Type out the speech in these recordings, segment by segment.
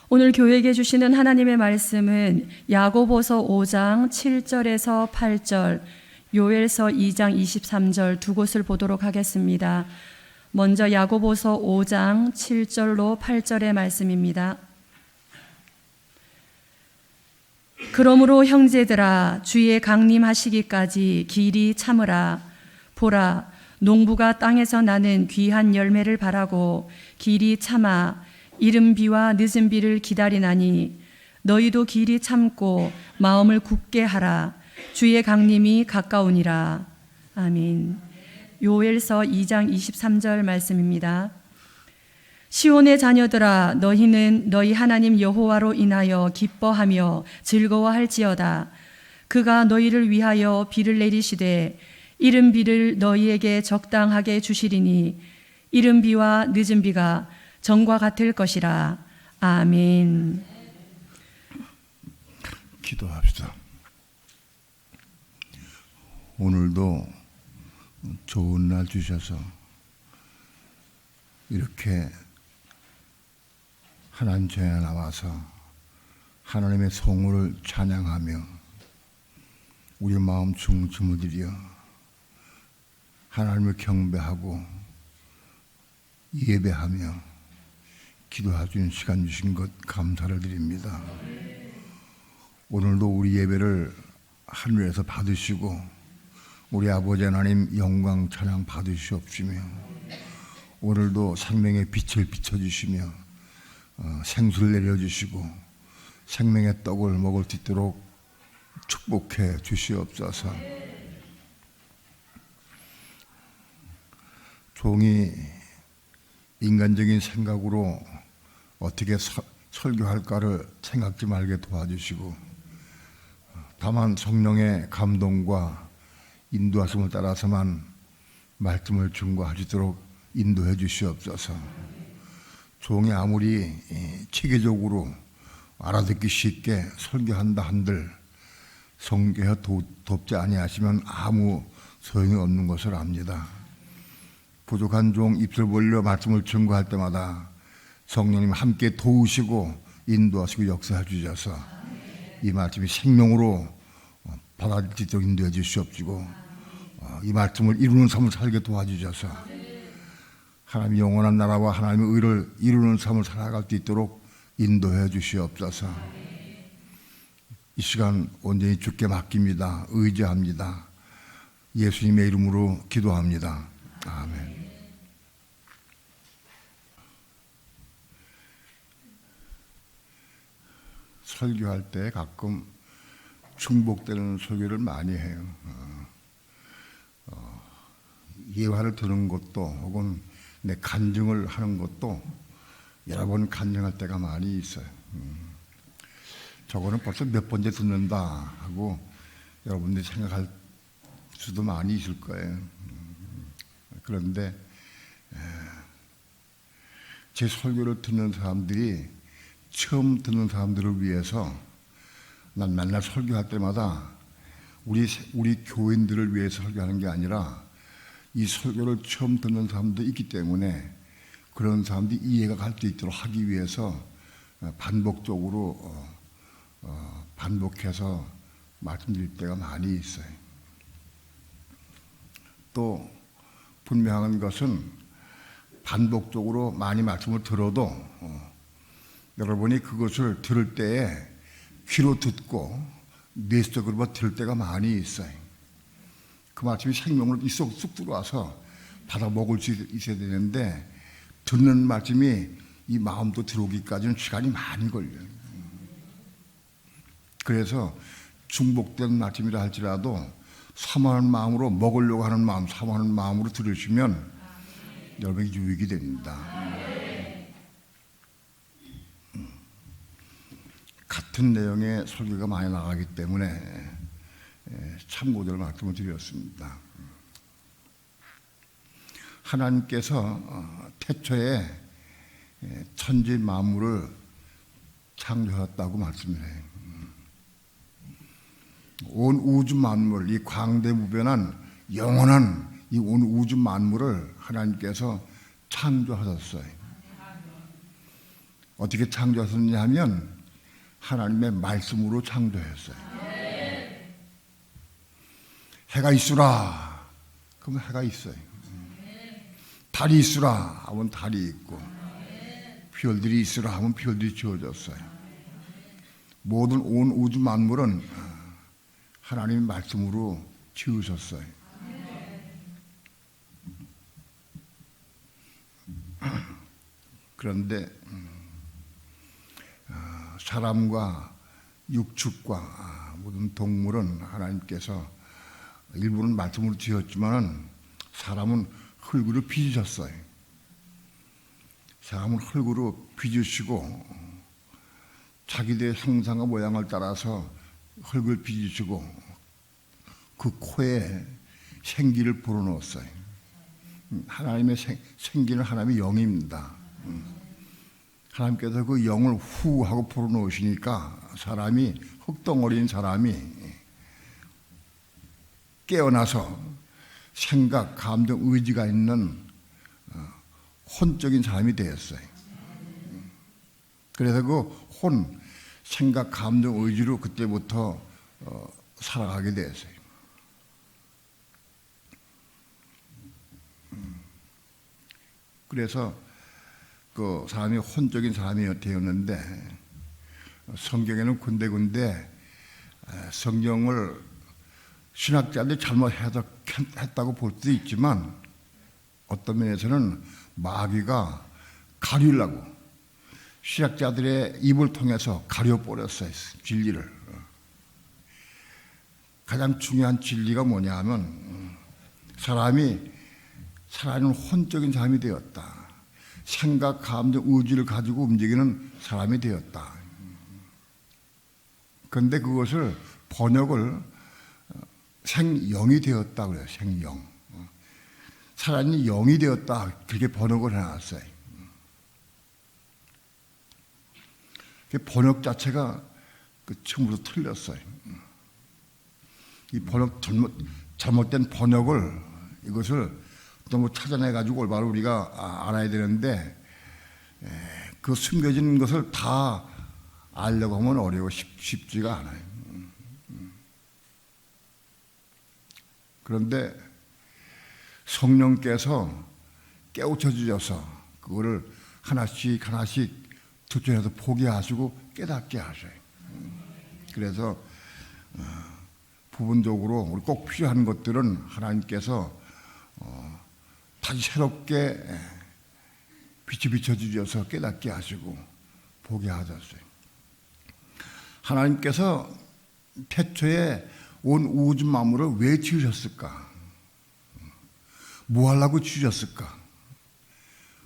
오늘 교회에게 주시는 하나님의 말씀은 야고보서 5장 7절에서 8절, 요엘서 2장 23절 두 곳을 보도록 하겠습니다. 먼저 야고보서 5장 7절로 8절의 말씀입니다. 그러므로 형제들아, 주의 강림하시기까지 길이 참으라. 보라, 농부가 땅에서 나는 귀한 열매를 바라고 길이 참아 이른 비와 늦은 비를 기다리나니, 너희도 길이 참고 마음을 굳게 하라. 주의 강림이 가까우니라. 아멘. 요엘서 2장 23절 말씀입니다. 시온의 자녀들아, 너희는 너희 하나님 여호와로 인하여 기뻐하며 즐거워할지어다. 그가 너희를 위하여 비를 내리시되 이른 비를 너희에게 적당하게 주시리니, 이른 비와 늦은 비가 전과 같을 것이라. 아멘. 기도합시다. 오늘도 좋은 날 주셔서 이렇게 하나님 전에 나와서 하나님의 성호를 찬양하며 우리 마음 중심을 들여 하나님을 경배하고 예배하며 기도해주는 시간 주신 것 감사를 드립니다. 오늘도 우리 예배를 하늘에서 받으시고 우리 아버지 하나님 영광 찬양 받으시옵시며, 오늘도 생명의 빛을 비춰주시며 생수를 내려주시고 생명의 떡을 먹을 수 있도록 축복해 주시옵소서. 종이 인간적인 생각으로 어떻게 설교할까를 생각지 말게 도와주시고, 다만 성령의 감동과 인도하심을 따라서만 말씀을 증거할 수 있도록 인도해 주시옵소서. 종이 아무리 체계적으로 알아듣기 쉽게 설교한다 한들 성경에 돕지 아니하시면 아무 소용이 없는 것을 압니다. 부족한 종 입술 벌려 말씀을 증거할 때마다 성령님 함께 도우시고 인도하시고 역사해 주셔서 이 말씀이 생명으로 받아들일 수 있도록 인도해 주시옵시고, 이 말씀을 이루는 삶을 살게 도와주셔서 하나님의 영원한 나라와 하나님의 의를 이루는 삶을 살아갈 수 있도록 인도해 주시옵소서. 이 시간 온전히 주께 맡깁니다. 의지합니다. 예수님의 이름으로 기도합니다. 아멘. 설교할 때 가끔 중복되는 설교를 많이 해요. 예화를 드는 것도 혹은 내 간증을 하는 것도 여러 번 간증할 때가 많이 있어요. 저거는 벌써 몇 번째 듣는다 하고 여러분들이 생각할 수도 많이 있을 거예요. 그런데 제 설교를 듣는 사람들이 처음 듣는 사람들을 위해서 난 맨날 설교할 때마다 우리 교인들을 위해서 설교하는 게 아니라 이 설교를 처음 듣는 사람도 있기 때문에 그런 사람들이 이해가 갈 수 있도록 하기 위해서 반복적으로 반복해서 말씀드릴 때가 많이 있어요. 또 분명한 것은 반복적으로 많이 말씀을 들어도 여러분이 그것을 들을 때에 귀로 듣고 뇌 속으로 들을 때가 많이 있어요. 그 말씀이 생명으로 이 속 쑥 들어와서 받아 먹을 수 있어야 되는데 듣는 말씀이 이 마음도 들어오기까지는 시간이 많이 걸려요. 그래서 중복된 말씀이라 할지라도 사모하는 마음으로 먹으려고 하는 마음, 사모하는 마음으로 들으시면 여러분이 유익이 됩니다. 같은 내용의 설교가 많이 나가기 때문에 참고들 말씀을 드렸습니다. 하나님께서 태초에 천지 만물을 창조하셨다고 말씀을 해요. 온 우주 만물, 이 광대무변한 영원한 이 온 우주 만물을 하나님께서 창조하셨어요. 어떻게 창조하셨느냐 하면 하나님의 말씀으로 창조했어요. 해가 있으라 그러면 해가 있어요. 달이 있으라 하면 달이 있고, 별들이 있으라 하면 별들이 지어졌어요. 모든 온 우주 만물은 하나님의 말씀으로 지으셨어요. 그런데 사람과 육축과 모든 동물은 하나님께서 일부는 말씀으로 지었지만은 사람은 흙으로 빚으셨어요. 사람은 흙으로 빚으시고 자기들의 형상과 모양을 따라서 흙을 빚으시고 그 코에 생기를 불어넣었어요. 하나님의 생기는 하나님의 영입니다. 하나님께서 그 영을 후 하고 불어넣으시니까 사람이, 흙덩어리인 사람이 깨어나서 생각, 감정, 의지가 있는 혼적인 사람이 되었어요. 그래서 그 혼, 생각, 감정, 의지로 그때부터 살아가게 되었어요. 그래서 그 사람이 혼적인 사람이 되었는데, 성경에는 군데군데 성경을 신학자들이 잘못 해석했다고 볼 수도 있지만 어떤 면에서는 마귀가 가리려고 신학자들의 입을 통해서 가려버렸어요. 진리를. 가장 중요한 진리가 뭐냐 하면 사람은 혼적인 사람이 되었다. 생각, 감정, 의지를 가지고 움직이는 사람이 되었다. 그런데 그것을 번역을 생영이 되었다 그래요. 생영. 사람이 영이 되었다 그렇게 번역을 해놨어요. 번역 자체가 처음부터 틀렸어요. 이 번역 잘못된 번역을 이것을 또 찾아내가지고 올바로 우리가 알아야 되는데 그 숨겨진 것을 다 알려고 하면 어려워 쉽지가 않아요. 그런데 성령께서 깨우쳐 주셔서 그거를 하나씩 투철해서 보게 하시고 깨닫게 하셔요. 그래서 부분적으로 우리 꼭 필요한 것들은 하나님께서 다시 새롭게 빛이 비춰주셔서 깨닫게 하시고 보게 하셨어요. 하나님께서 태초에 온 우주 만물을 왜 지으셨을까? 뭐 하려고 지으셨을까?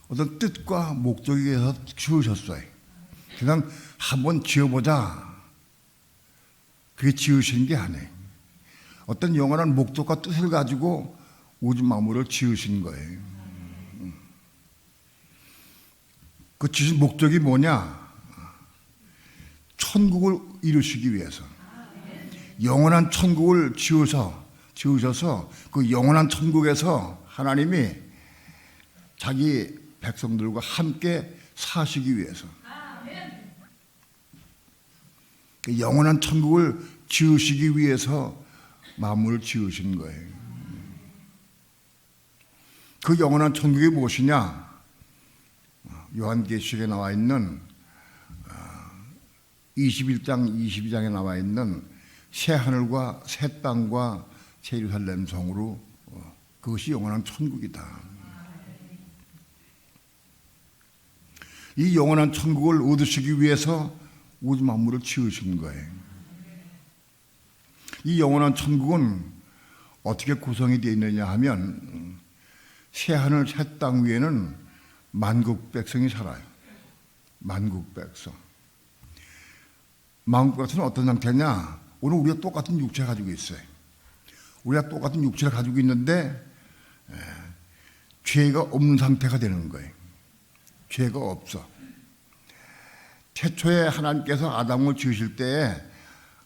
어떤 뜻과 목적에 의해서 지으셨어요. 그냥 한번 지어보자. 그게 지으신 게 아니에요. 어떤 영원한 목적과 뜻을 가지고 우주 만물을 지으신 거예요. 그 지으신 목적이 뭐냐? 천국을 이루시기 위해서. 영원한 천국을 지으셔서 그 영원한 천국에서 하나님이 자기 백성들과 함께 사시기 위해서. 그 영원한 천국을 지으시기 위해서 만물을 지으신 거예요. 그 영원한 천국이 무엇이냐? 요한계시록에 나와 있는 21장, 22장에 나와 있는 새 하늘과 새 땅과 새 예루살렘 성으로 그것이 영원한 천국이다. 이 영원한 천국을 얻으시기 위해서 우주 만물을 지으신 거예요. 이 영원한 천국은 어떻게 구성이 되어 있느냐 하면 새 하늘 새 땅 위에는 만국 백성이 살아요. 만국 백성. 만국 백성은 어떤 상태냐? 오늘 우리가 똑같은 육체를 가지고 있어요. 우리가 똑같은 육체를 가지고 있는데 죄가 없는 상태가 되는 거예요. 죄가 없어. 최초에 하나님께서 아담을 지으실 때에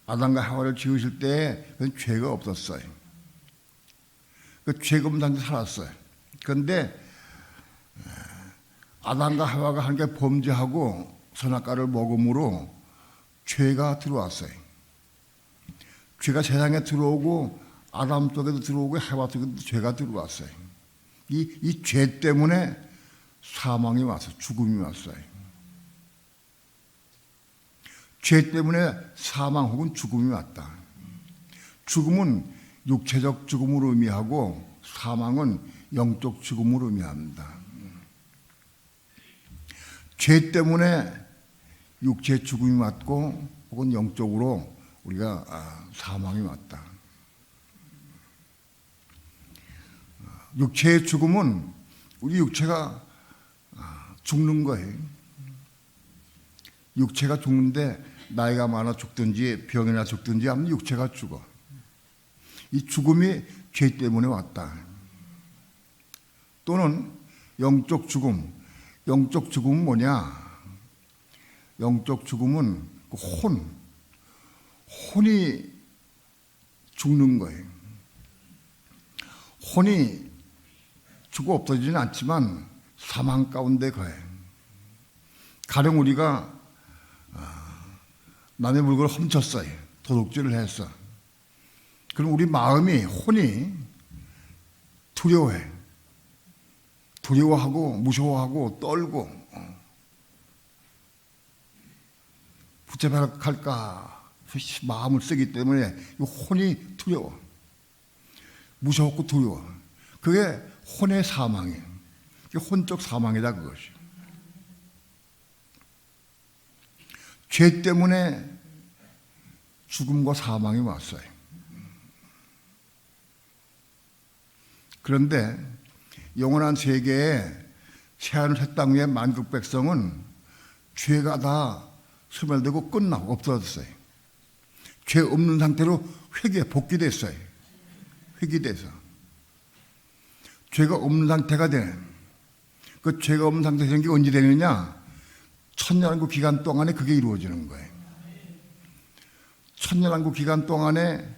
아담과 하와를 지으실 때에 죄가 없었어요. 그 죄가 없는 상태에 살았어요. 그런데 아담과 하와가 함께 범죄하고 선악과를 먹음으로 죄가 들어왔어요. 죄가 세상에 들어오고 아담 속에도 들어오고 해와 속에도 죄가 들어왔어요. 이 죄 때문에 사망이 와서 죽음이 왔어요. 죄 때문에 사망 혹은 죽음이 왔다. 죽음은 육체적 죽음을 의미하고 사망은 영적 죽음을 의미합니다. 죄 때문에 육체의 죽음이 왔고 혹은 영적으로 우리가 사망이 왔다. 육체의 죽음은 우리 육체가 죽는 거예요. 육체가 죽는데 나이가 많아 죽든지 병이나 죽든지 하면 육체가 죽어. 이 죽음이 죄 때문에 왔다. 또는 영적 죽음. 영적 죽음은 뭐냐? 영적 죽음은 그 혼이 죽는 거예요. 혼이 죽어 없어지지는 않지만 사망 가운데 거예요. 가령 우리가 남의 물건을 훔쳤어요. 도둑질을 했어. 그럼 우리 마음이, 혼이 두려워해. 두려워하고 무서워하고 떨고 붙잡아갈까 마음을 쓰기 때문에 이 혼이 두려워. 무서웠고 두려워. 그게 혼의 사망이에요. 혼적 사망이다 그것이. 죄 때문에 죽음과 사망이 왔어요. 그런데 영원한 세계에 새하늘 새 땅 위의 만국 백성은 죄가 다 소멸되고 끝나고 없어졌어요. 죄 없는 상태로 복귀됐어요. 회귀돼서 죄가 없는 상태가 되는, 그 죄가 없는 상태가 되는 게 언제 되느냐? 천년왕국 기간 동안에 그게 이루어지는 거예요. 천년왕국 기간 동안에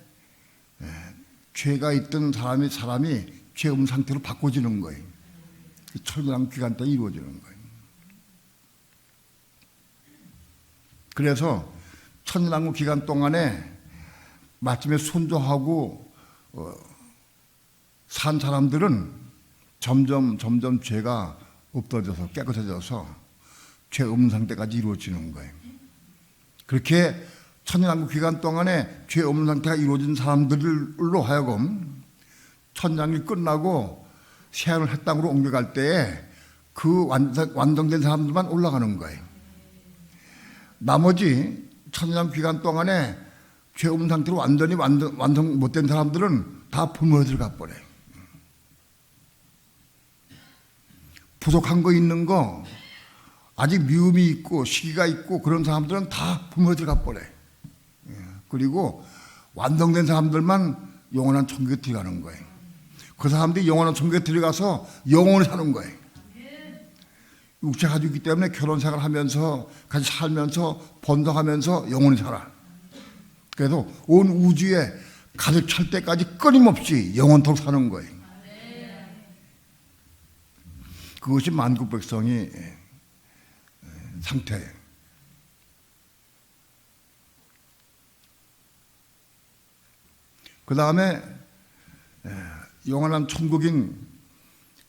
죄가 있던 사람이 죄 없는 상태로 바꿔지는 거예요. 천년왕국 기간 동안에 이루어지는 거예요. 그래서 천년왕국 기간 동안에 마침에 순종하고 산 사람들은 점점 죄가 없어져서 깨끗해져서 죄 없는 상태까지 이루어지는 거예요. 그렇게 천년왕국 기간 동안에 죄 없는 상태가 이루어진 사람들로 하여금 천년왕국이 끝나고 새하늘 새 땅으로 옮겨갈 때에 그 완성된 사람들만 올라가는 거예요. 나머지 천년왕국 기간 동안에 죄 없는 상태로 완전히 완성 못된 사람들은 다 불문에 들어가 버려요. 부족한 거 있는 거, 아직 미움이 있고 시기가 있고 그런 사람들은 다 불문에 들어가 버려요. 그리고 완성된 사람들만 영원한 천국에 들어가는 거예요. 그 사람들이 영원한 천국에 들어가서 영원히 사는 거예요. 육체 가지고 있기 때문에 결혼 생활 하면서 같이 살면서 번성하면서 영원히 살아. 그래서 온 우주에 가득 찰 때까지 끊임없이 영원토록 사는 거예요. 그것이 만국 백성의 상태예요. 그 다음에 영원한 천국인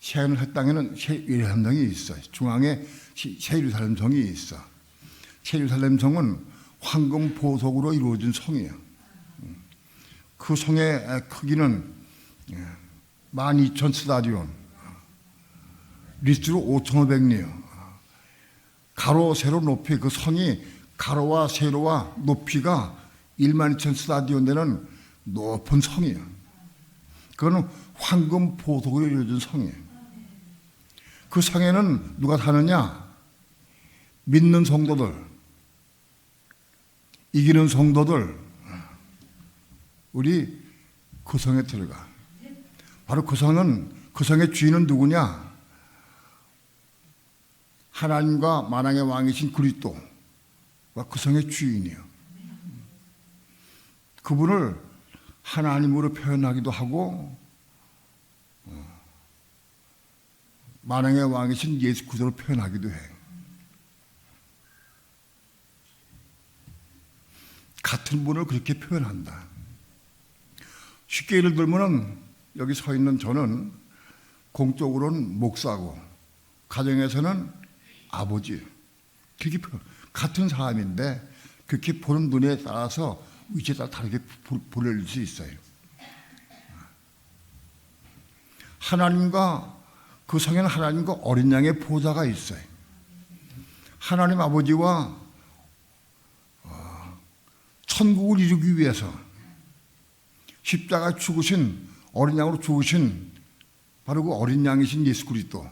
새하늘 새 땅에는 새 예루살렘 성이 있어요. 중앙에 새 예루살렘 성이 있어. 새 예루살렘 성은 황금 보석으로 이루어진 성이에요. 그 성의 크기는 12,000 스타디온, 리스트로 5,500리요. 가로 세로 높이, 그 성이 가로와 세로와 높이가 12,000 스타디온 되는 높은 성이에요. 그거는 황금 보석으로 이루어진 성이에요. 그 성에는 누가 사느냐? 믿는 성도들, 이기는 성도들, 우리 그 성에 들어가. 바로 그 성은, 그 성의 주인은 누구냐? 하나님과 만왕의 왕이신 그리스도가 그 성의 주인이에요. 그분을 하나님으로 표현하기도 하고 만왕의 왕이신 예수 그리스도로 표현하기도 해요. 같은 분을 그렇게 표현한다. 쉽게 예를 들면은 여기 서 있는 저는 공적으로는 목사고 가정에서는 아버지, 그렇게 같은 사람인데 그렇게 보는 눈에 따라서 위치에 따라 다르게 보낼 수 있어요. 하나님과 그 성에는 하나님과 어린 양의 보좌가 있어요. 하나님 아버지와 천국을 이루기 위해서 십자가 죽으신 어린 양으로 죽으신 바로 그 어린 양이신 예수 그리스도,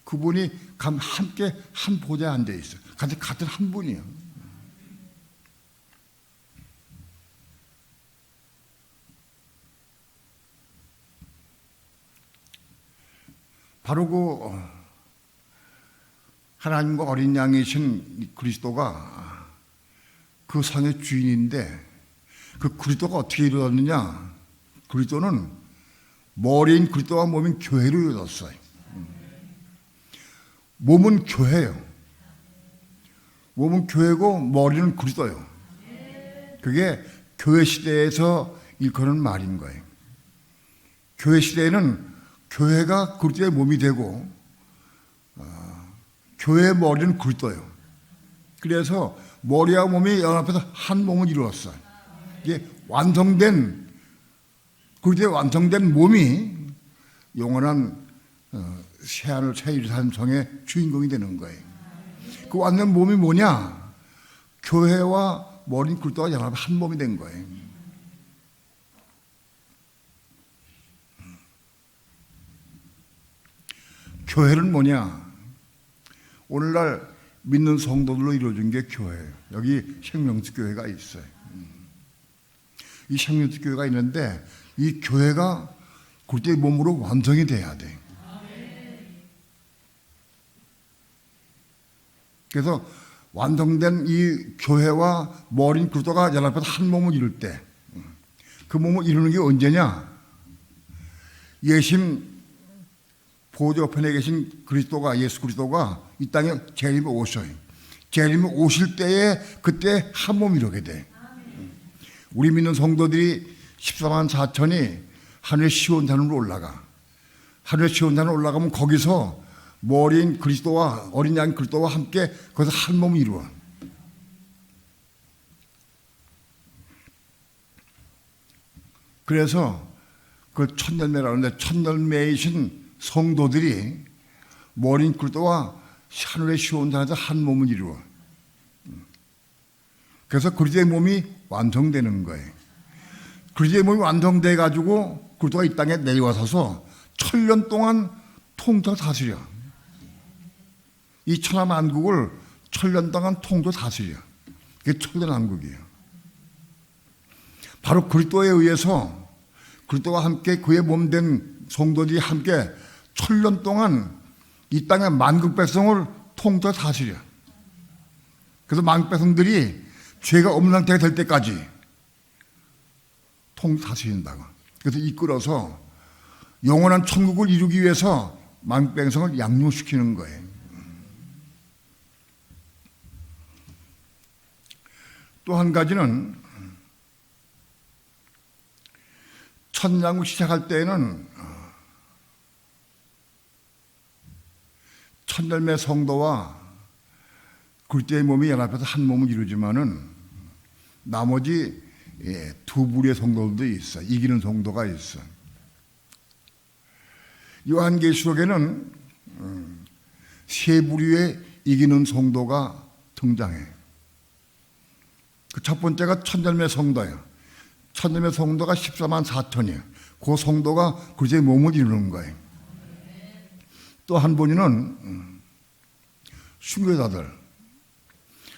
그분이 함께 한 보좌에 앉아 있어요. 같은 한 분이에요. 바로 그 하나님과 어린 양이신 그리스도가 그 성의 주인인데, 그 그리스도가 어떻게 이루어졌느냐? 그리스도는 머리인 그리스도와 몸인 교회로 이루어졌어요. 몸은 교회예요. 몸은 교회고 머리는 그리스도예요. 그게 교회 시대에서 일컫는 말인 거예요. 교회 시대에는 교회가 그리스도의 몸이 되고 교회의 머리는 그리스도예요. 그래서 머리와 몸이 연합해서 한 몸을 이루었어요. 이게 완성된, 그리스도의 완성된 몸이 영원한 새하늘 새일 산성의 주인공이 되는 거예요. 그 완전 몸이 뭐냐? 교회와 머리인 그리스도가 연합해 한 몸이 된 거예요. 교회는 뭐냐? 오늘날 믿는 성도들로 이루어진 게 교회예요. 여기 생명수 교회가 있어요. 이 생명수 교회가 있는데 이 교회가 그리스도의 몸으로 완성이 돼야 돼. 그래서 완성된 이 교회와 머리인 그리스도가 연합해서 한 몸을 이룰 때, 그 몸을 이루는 게 언제냐? 예심 보좌 우편에 계신 그리스도가, 예수 그리스도가 이 땅에 재림에 오셔요. 재림에 오실 때에 그때 한 몸이 이루게 돼. 우리 믿는 성도들이 14만 4천이 하늘 시온산으로 올라가. 하늘 시온산으로 올라가면 거기서 머리인 그리스도와 어린 양 그리스도와 함께 거기서 한 몸을 이루어. 그래서 그 첫열매라는데, 첫열매이신 성도들이 머리인 그리스도와 하늘의 시온산에서 한 몸을 이루어. 그래서 그리스도의 몸이 완성되는 거예요. 그리스도의 몸이 완성돼 가지고 그리스도가 이 땅에 내려와서서 1000년 동안 통쳐 다스려. 이 천하만국을 1000년 동안 통쳐 다스려. 그게 천년왕국이에요. 바로 그리스도에 의해서 그리스도와 함께 그의 몸된 성도들이 함께 1000년 동안 이 땅의 만국 백성을 통쳐 다스려. 그래서 만국 백성들이 죄가 없는 상태가 될 때까지 통쳐 다스린다고. 그래서 이끌어서 영원한 천국을 이루기 위해서 만국 백성을 양육시키는 거예요. 또 한 가지는 천년왕국 시작할 때에는 첫열매 성도와 그리스도의 몸이 연합해서 한 몸을 이루지만은 나머지 두 부류의 성도들도 있어. 이기는 성도가 있어. 요한계시록에는 세 부류의 이기는 성도가 등장해. 그 첫 번째가 첫열매 성도예요. 첫열매 성도가 14만 4천이에요. 그 성도가 그리스도의 몸을 이루는 거예요. 또 한 분은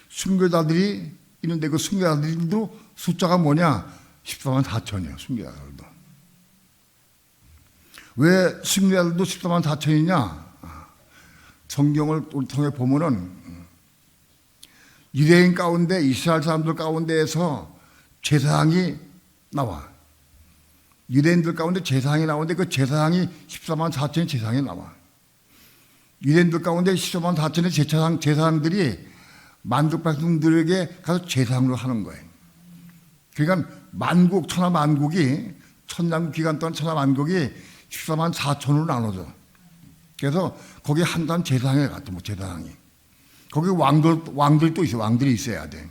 순교자들이 있는데 그 순교자들도 숫자가 뭐냐? 14만 4천이에요. 순교자들도. 왜 순교자들도 14만 4천이냐? 성경을 통해 보면은 유대인 가운데, 이스라엘 사람들 가운데에서 제사장이 나와. 유대인들 가운데 제사장이 나오는데 그 제사장이 14만 4천의 제사장이 나와. 유대인들 가운데 14만 4천의 제사장들이 만국 백성들에게 가서 제사장으로 하는 거예요. 그러니까 천하만국이 천년왕국 기간 동안 천하만국이 14만 4천으로 나눠져. 그래서 거기 한 사람 제사장이 갔죠. 뭐 제사장이. 거기 왕들도 있어. 왕들이 있어야 돼.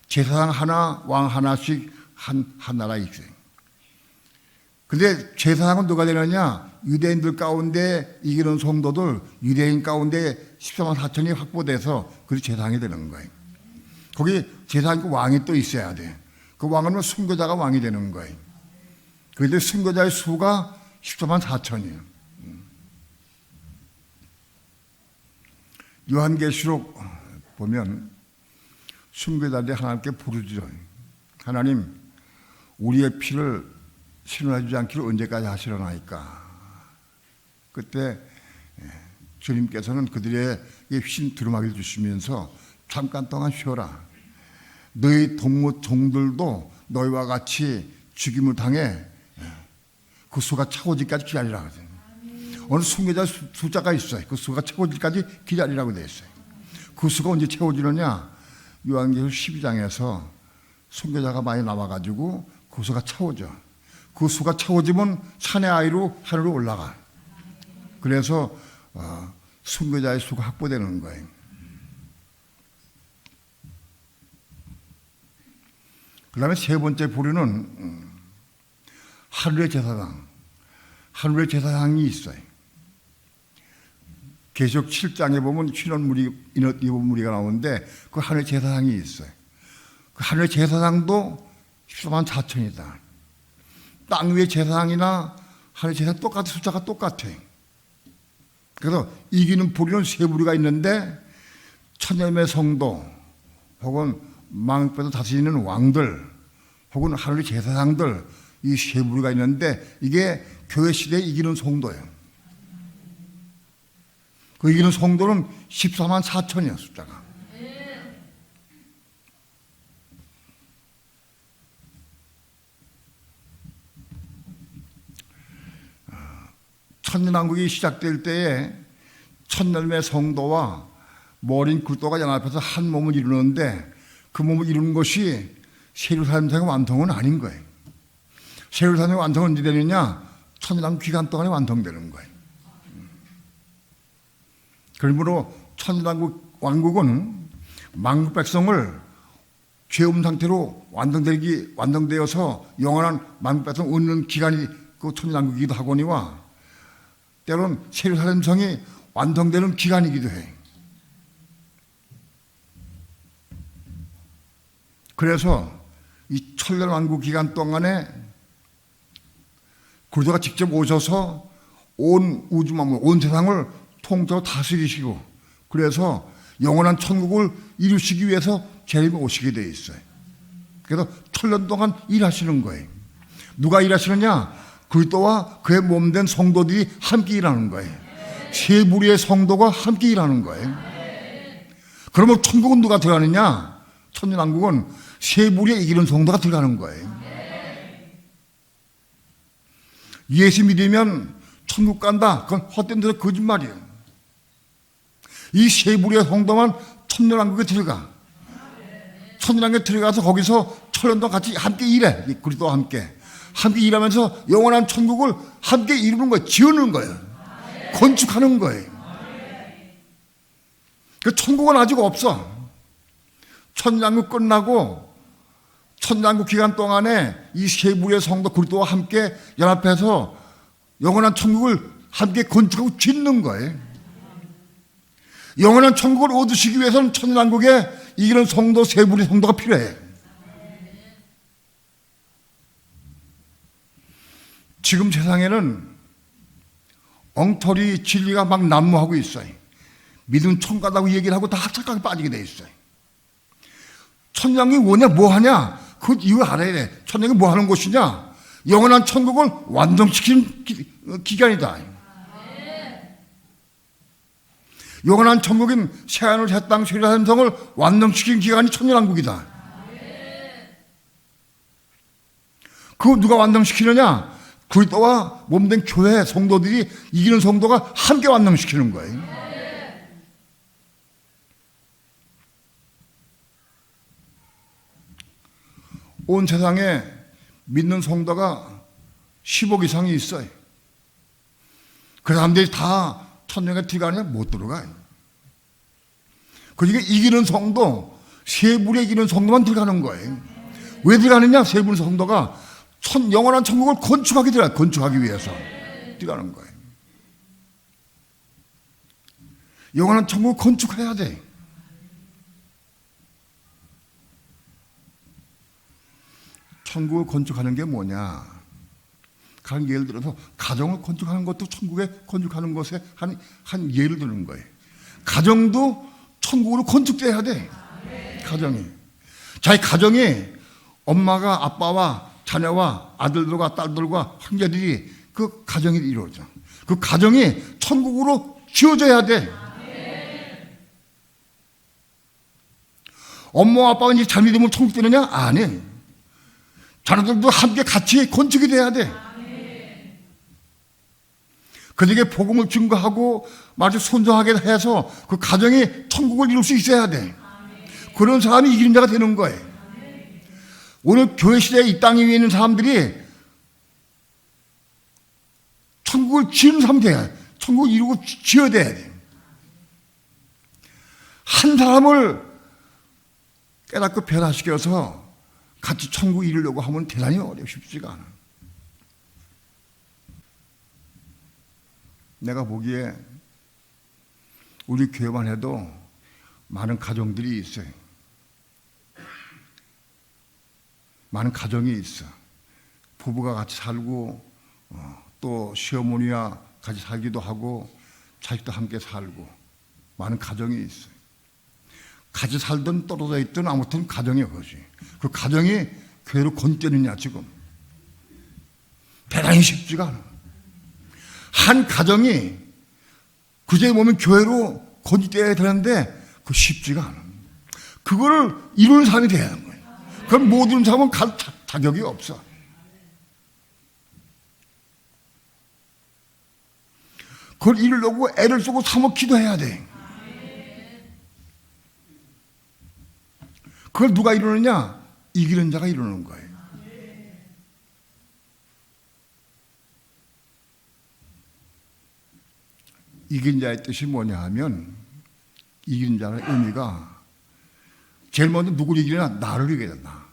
제사장 하나, 왕 하나씩 한 나라에 있어요. 근데 제사장은 누가 되느냐? 유대인들 가운데 이기는 성도들, 유대인 가운데 14만 4천이 확보돼서 그래서 제사장이 되는 거예요. 거기 제사장 왕이 또 있어야 돼. 그 왕은 순교자가 왕이 되는 거예요. 그런데 순교자의 수가 14만 4천이에요. 요한계시록 보면 순교자들이 하나님께 부르죠. 하나님, 우리의 피를 신원하지 않기를 언제까지 하시려나이까. 그때 주님께서는 그들의 흰 두루마기를 주시면서 잠깐 동안 쉬어라. 너희 동무 종들도 너희와 같이 죽임을 당해 그 수가 차오지까지 기다리라고 하세요. 어느 순교자 숫자가 있어요. 그 수가 채워질까지 기다리라고 되어 있어요. 그 수가 언제 채워지느냐? 요한계시록 12장에서 순교자가 많이 나와가지고 그 수가 채워져. 그 수가 채워지면 산의 아이로 하늘로 올라가. 그래서 순교자의 수가 확보되는 거예요. 그 다음에 세 번째 부류는 하늘의 제사장. 하늘의 제사장이 있어요. 계시록 7장에 보면 흰옷 입은 무리가 나오는데 그 하늘 제사장이 있어요. 그 하늘 제사장도 14만 4천이다. 땅 위의 제사장이나 하늘 제사장 똑같은 숫자가 똑같아. 그래서 이기는 부류는 세 부류가 있는데 천년의 성도 혹은 망국에서 다스리는 왕들 혹은 하늘 제사장들 이 세 부류가 있는데 이게 교회 시대에 이기는 성도예요. 그 이기는 성도는 14만 4천이야 숫자가. 천년왕국이 시작될 때에 천년의 성도와 머린 굴도가 연합해서 한 몸을 이루는데 그 몸을 이루는 것이 세류사람상의 완성은 아닌 거예요. 세류사람의 완성은 언제 되느냐? 천년왕국 기간 동안에 완성되는 거예요. 그러므로 천년왕국은 만국 백성을 죄음 상태로 완성되어서 영원한 만국 백성 얻는 기간이 그 천년왕국이기도 하거니와 때로는 세류사람성이 완성되는 기간이기도 해. 그래서 이 천년왕국 기간 동안에 그리스도가 직접 오셔서 온 우주만물, 온 세상을 통째로 다스리시고 그래서 영원한 천국을 이루시기 위해서 재림이 오시게 되어 있어요. 그래서 천년 동안 일하시는 거예요. 누가 일하시느냐? 그리스도와 그의 몸된 성도들이 함께 일하는 거예요. 세 부류의 성도가 함께 일하는 거예요. 그러면 천국은 누가 들어가느냐? 천년왕국은 세 부류에 이기는 성도가 들어가는 거예요. 예수 믿으면 천국 간다. 그건 헛된 데서 거짓말이에요. 이 세 부류의 성도만 천년왕국에 들어가. 천년왕국에 들어가서 거기서 천년 동안 같이 함께 일해. 그리스도와 함께 일하면서 영원한 천국을 함께 이루는 거예요. 지어놓는 거예요. 건축하는 거예요. 그 천국은 아직 없어. 천년왕국 끝나고 천년왕국 기간 동안에 이 세 부류의 성도 그리스도와 함께 연합해서 영원한 천국을 함께 건축하고 짓는 거예요. 영원한 천국을 얻으시기 위해서는 천년왕국에 이기는 성도 세 부류의 성도가 필요해. 지금 세상에는 엉터리 진리가 막 난무하고 있어요. 믿음 천가다고 얘기를 하고 다 착각에 빠지게 돼 있어요. 천년왕국이 뭐냐, 뭐 하냐? 그 이유 알아야 돼. 천년왕국이 뭐 하는 곳이냐? 영원한 천국을 완성시키는 기간이다. 영원한 천국인 새하늘 새 땅 세류사람성을 완성시키는 기간이 천년왕국이다. 그거 누가 완성시키느냐? 그리스도와 몸된 교회 성도들이 이기는 성도가 함께 완성시키는 거예요. 온 세상에 믿는 성도가 10억 이상이 있어요. 그 사람들이 다 천국에 들어가냐? 못 들어가요. 그러니까 이기는 성도, 세 불에 이기는 성도만 들어가는 거예요. 왜 들어가느냐? 세 불 성도가 영원한 천국을 건축하기 위해서 들어가는 거예요. 영원한 천국을 건축해야 돼. 천국을 건축하는 게 뭐냐? 가령 예를 들어서 가정을 건축하는 것도 천국에 건축하는 것에 한 예를 드는 거예요. 가정도 천국으로 건축돼야 돼. 가정이. 자기 가정이 엄마가 아빠와 자녀와 아들들과 딸들과 형제들이 그 가정이 이루어져. 그 가정이 천국으로 지어져야 돼. 엄마 아빠가 이제 잘 믿으면 천국 되느냐? 아니. 자녀들도 함께 같이 건축이 돼야 돼. 그들에게 복음을 증거하고 마치 순종하게 해서 그 가정이 천국을 이룰 수 있어야 돼. 그런 사람이 이기는 자가 되는 거예요. 오늘 교회 시대에 이 땅에 위에 있는 사람들이 천국을 지은 사람이 돼야 돼. 천국을 이루고 지어야 돼. 한 사람을 깨닫고 변화시켜서 같이 천국 이루려고 하면 대단히 쉽지가 않아. 내가 보기에 우리 교회만 해도 많은 가정들이 있어요. 많은 가정이 있어. 부부가 같이 살고 또 시어머니와 같이 살기도 하고 자식도 함께 살고 많은 가정이 있어요. 같이 살든 떨어져 있든 아무튼 가정이 그거지. 그 가정이 교회로 건드느냐 지금 대단히 쉽지가 않아. 한 가정이 그제 보면 교회로 건드려야 되는데 그 쉽지가 않아. 그거를 이루는 사람이 돼야 하는 거예요. 그럼 못 이루는 사람은 갈 자격이 없어. 그걸 이루려고 애를 쓰고 사모 기도해야 돼. 그걸 누가 이루느냐? 이기는 자가 이루는 거예요. 이긴 자의 뜻이 뭐냐 하면 이기는 자의 의미가 제일 먼저 누구를 이기냐? 나를 이겨야 된다.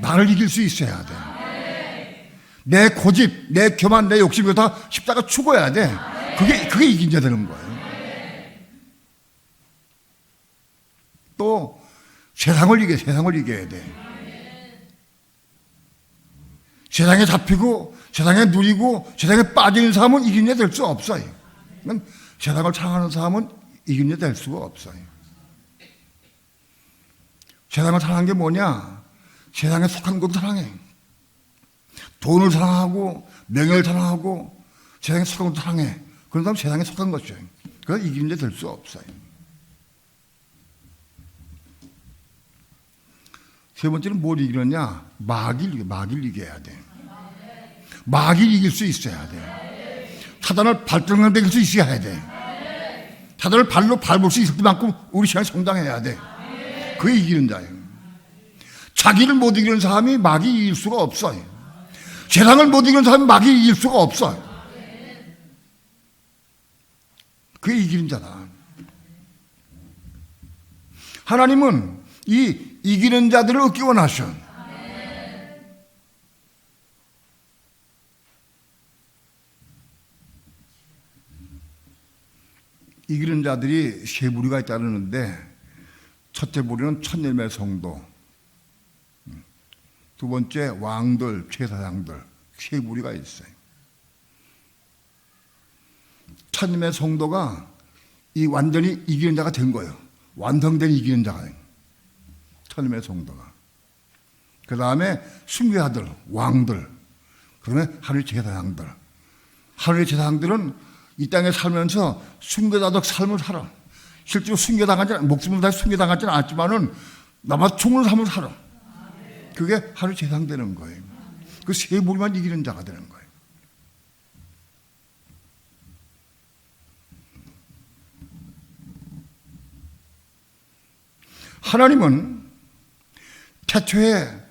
나를 이길 수 있어야 돼. 내 고집, 내 교만, 내 욕심이 다 십자가 죽어야 돼. 그게 이긴 자 되는 거예요. 또 세상을 이겨야 돼. 세상에 잡히고 세상에 누리고 세상에 빠지는 사람은 이긴 자 될 수 없어요. 세상을 사랑하는 사람은 이긴 자 될 수가 없어요. 세상을 사랑하는 게 뭐냐? 세상에 속한 것도 사랑해. 돈을 사랑하고 명예를 사랑하고 세상에 속한 것도 사랑해. 그런 사람은 세상에 속한 것이죠. 그래서 이긴 자 될 수 없어요. 세 번째는 뭘 이기느냐? 마귀를 이겨야 돼. 마귀를 이길 수 있어야 돼. 사단을 발등을 이길 수 있어야 돼. 사단을 발로 밟을 수 있을 만큼 우리 시간에 성장해야 돼. 그게 이기는 자예요. 자기를 못 이기는 사람이 마귀 이길 수가 없어요. 세상을 못 이기는 사람이 마귀 이길 수가 없어요. 그게 이기는 자다. 하나님은 이 이기는 자들을 얻기 원하셔. 이기는 자들이 세 부류가 있다는데 첫째 부류는 천님의 성도, 두 번째 왕들, 제사장들 세 부류가 있어요. 천님의 성도가 이 완전히 이기는 자가 된 거예요. 완성된 이기는 자가 천님의 성도가. 그 다음에 순교자들, 왕들, 그 다음에 하늘의 제사장들. 하늘의 제사장들은 이 땅에 살면서 순교자적 삶을 살아. 실제로 목숨을 다해 순교당하지는 않았지만은 나만 죽는 삶을 살아. 그게 하늘의 제사장 되는 거예요. 그 세 부류만 이기는 자가 되는 거예요. 하나님은 태초에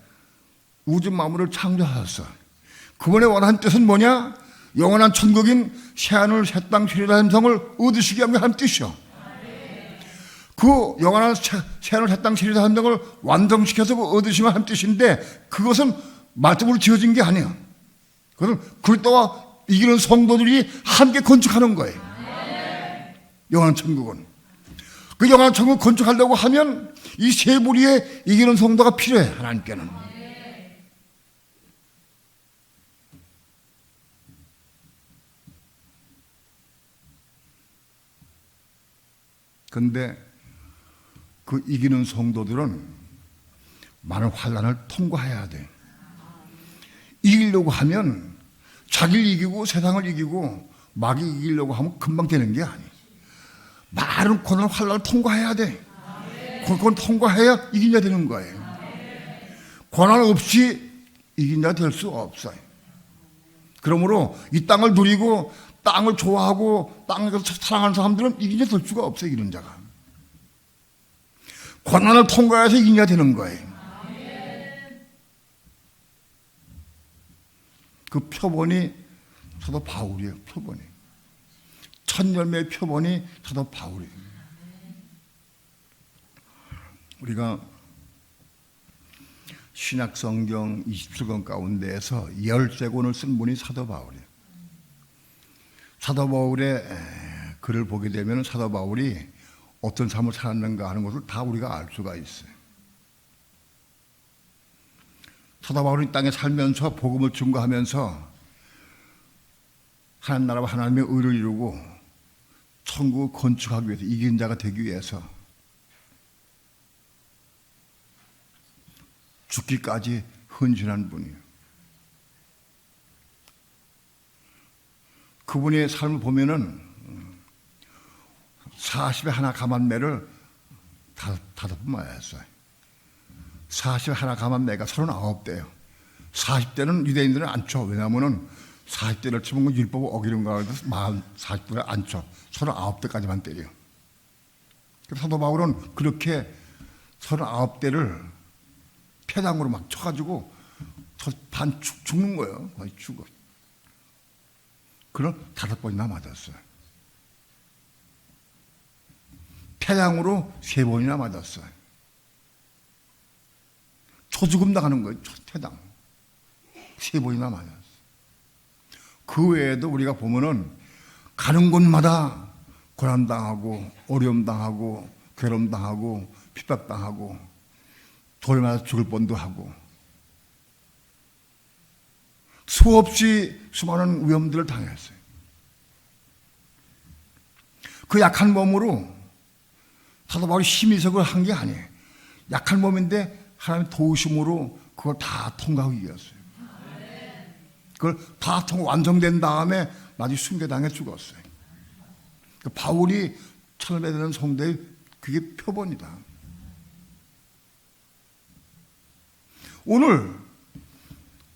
우주 만물을 창조하셨어. 그분의 원하는 뜻은 뭐냐? 영원한 천국인 새하늘 새 땅 새로운 함성을 얻으시기 위함이 하는 뜻이요. 그 영원한 새하늘 새 땅 새로운 함성을 완성시켜서 얻으시면 하는 뜻인데, 그것은 말씀으로 지어진 게 아니에요. 그것은 그리스도와 이기는 성도들이 함께 건축하는 거예요. 영원한 천국은. 그 영원한 천국 건축하려고 하면 이 세 무리의 이기는 성도가 필요해, 하나님께는. 그런데 그 이기는 성도들은 많은 환난을 통과해야 돼. 이기려고 하면 자기를 이기고 세상을 이기고 마귀 이기려고 하면 금방 되는 게 아니에요. 많은 고난 환난을 통과해야 돼. 그건 통과해야 이긴 자 되는 거예요. 고난 없이 이긴 자 될 수 없어요. 그러므로 이 땅을 누리고 땅을 좋아하고 땅에서 사랑하는 사람들은 이긴 자 될 수가 없어요. 이런 자가. 고난을 통과해서 이긴 자 되는 거예요. 그 표본이 사도 바울이에요. 표본이. 첫 열매의 표본이 사도 바울이에요. 우리가 신약성경 27권 가운데에서 13권을 쓴 분이 사도 바울이에요. 사도 바울의 글을 보게 되면 사도 바울이 어떤 삶을 살았는가 하는 것을 다 우리가 알 수가 있어요. 사도 바울이 땅에 살면서 복음을 증거하면서 하나님 나라와 하나님의 의를 이루고 천국을 건축하기 위해서, 이긴 자가 되기 위해서 죽기까지 헌신한 분이에요. 그분의 삶을 보면은 40에 하나 감한매를 5번 맞았어요. 40에 하나 감한매가 39대예요. 40대는 유대인들은 안 쳐. 왜냐하면은 40대를 치면 그 율법을 어기는 거라 해서 40대를 안 쳐. 39대까지만 때려요. 사도 바울은 그렇게 39대를 폐당으로 막 쳐가지고 반 죽는 거예요. 거의 죽어. 그럼 5번이나 맞았어요. 폐당으로 3번이나 맞았어요. 초죽음 당하는 거예요. 초퇴당. 3번이나 맞았어요. 그 외에도 우리가 보면은 가는 곳마다 고난당하고 어려움당하고 괴로움당하고 핍박당하고 돌에 맞아 죽을 뻔도 하고 수없이 수많은 위험들을 당했어요. 그 약한 몸으로 사도 바울이 심의석을 한 게 아니에요. 약한 몸인데 하나님의 도우심으로 그걸 다 통과하기 위해서요. 그걸 다 완성된 다음에 나중에 순교당해 죽었어요. 그 바울이 철매되는 성도의 그게 표본이다. 오늘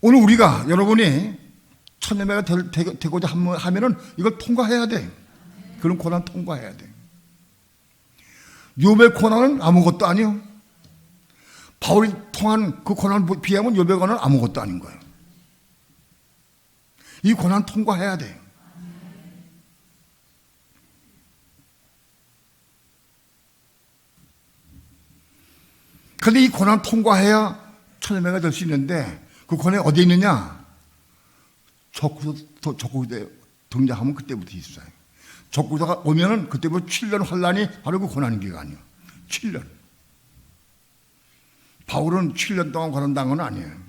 우리가 여러분이 천년매가 되고자 하면은 이걸 통과해야 돼. 그런 고난 통과해야 돼. 욥의 고난은 아무것도 아니요. 바울이 통한 그 고난을 비하면 욥의 고난은 아무것도 아닌 거예요. 이 고난 통과해야 돼. 그런데 이 고난 통과해야 천년매가 될 수 있는데 그 고난이 어디에 있느냐? 적국에 등장하면 그때부터 있어요. 적국자가 오면은 그때부터 7년 환란이 바로 그 고난 기간이에요. 7년. 바울은 7년 동안 고난당한 건 아니에요.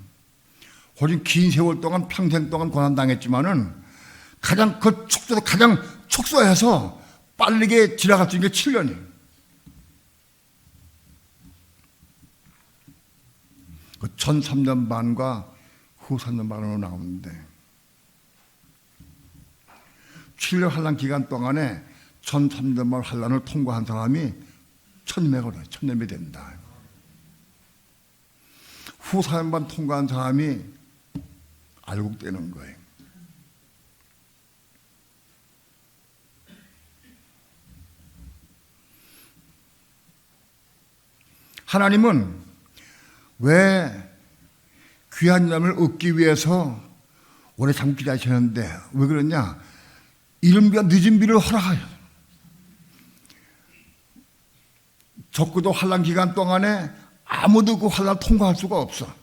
훨씬 긴 세월 동안 평생 동안 고난당했지만은 가장 촉소해서 빠르게 지나갈 수 있는 게 7년이에요. 그 1003년 반과 후 3년 반으로 나오는데 7년 환란 기간 동안에 1003년 반 환란을 통과한 사람이 1000명이 된다. 후 4년 반 통과한 사람이 알곡되는 거예요. 하나님은 왜 귀한 잠을 얻기 위해서 오래 잠 기다리셨는데 왜 그러냐? 이른 비와 늦은 비를 허락하여 적고도 환난 기간 동안에 아무도 그 환난을 통과할 수가 없어.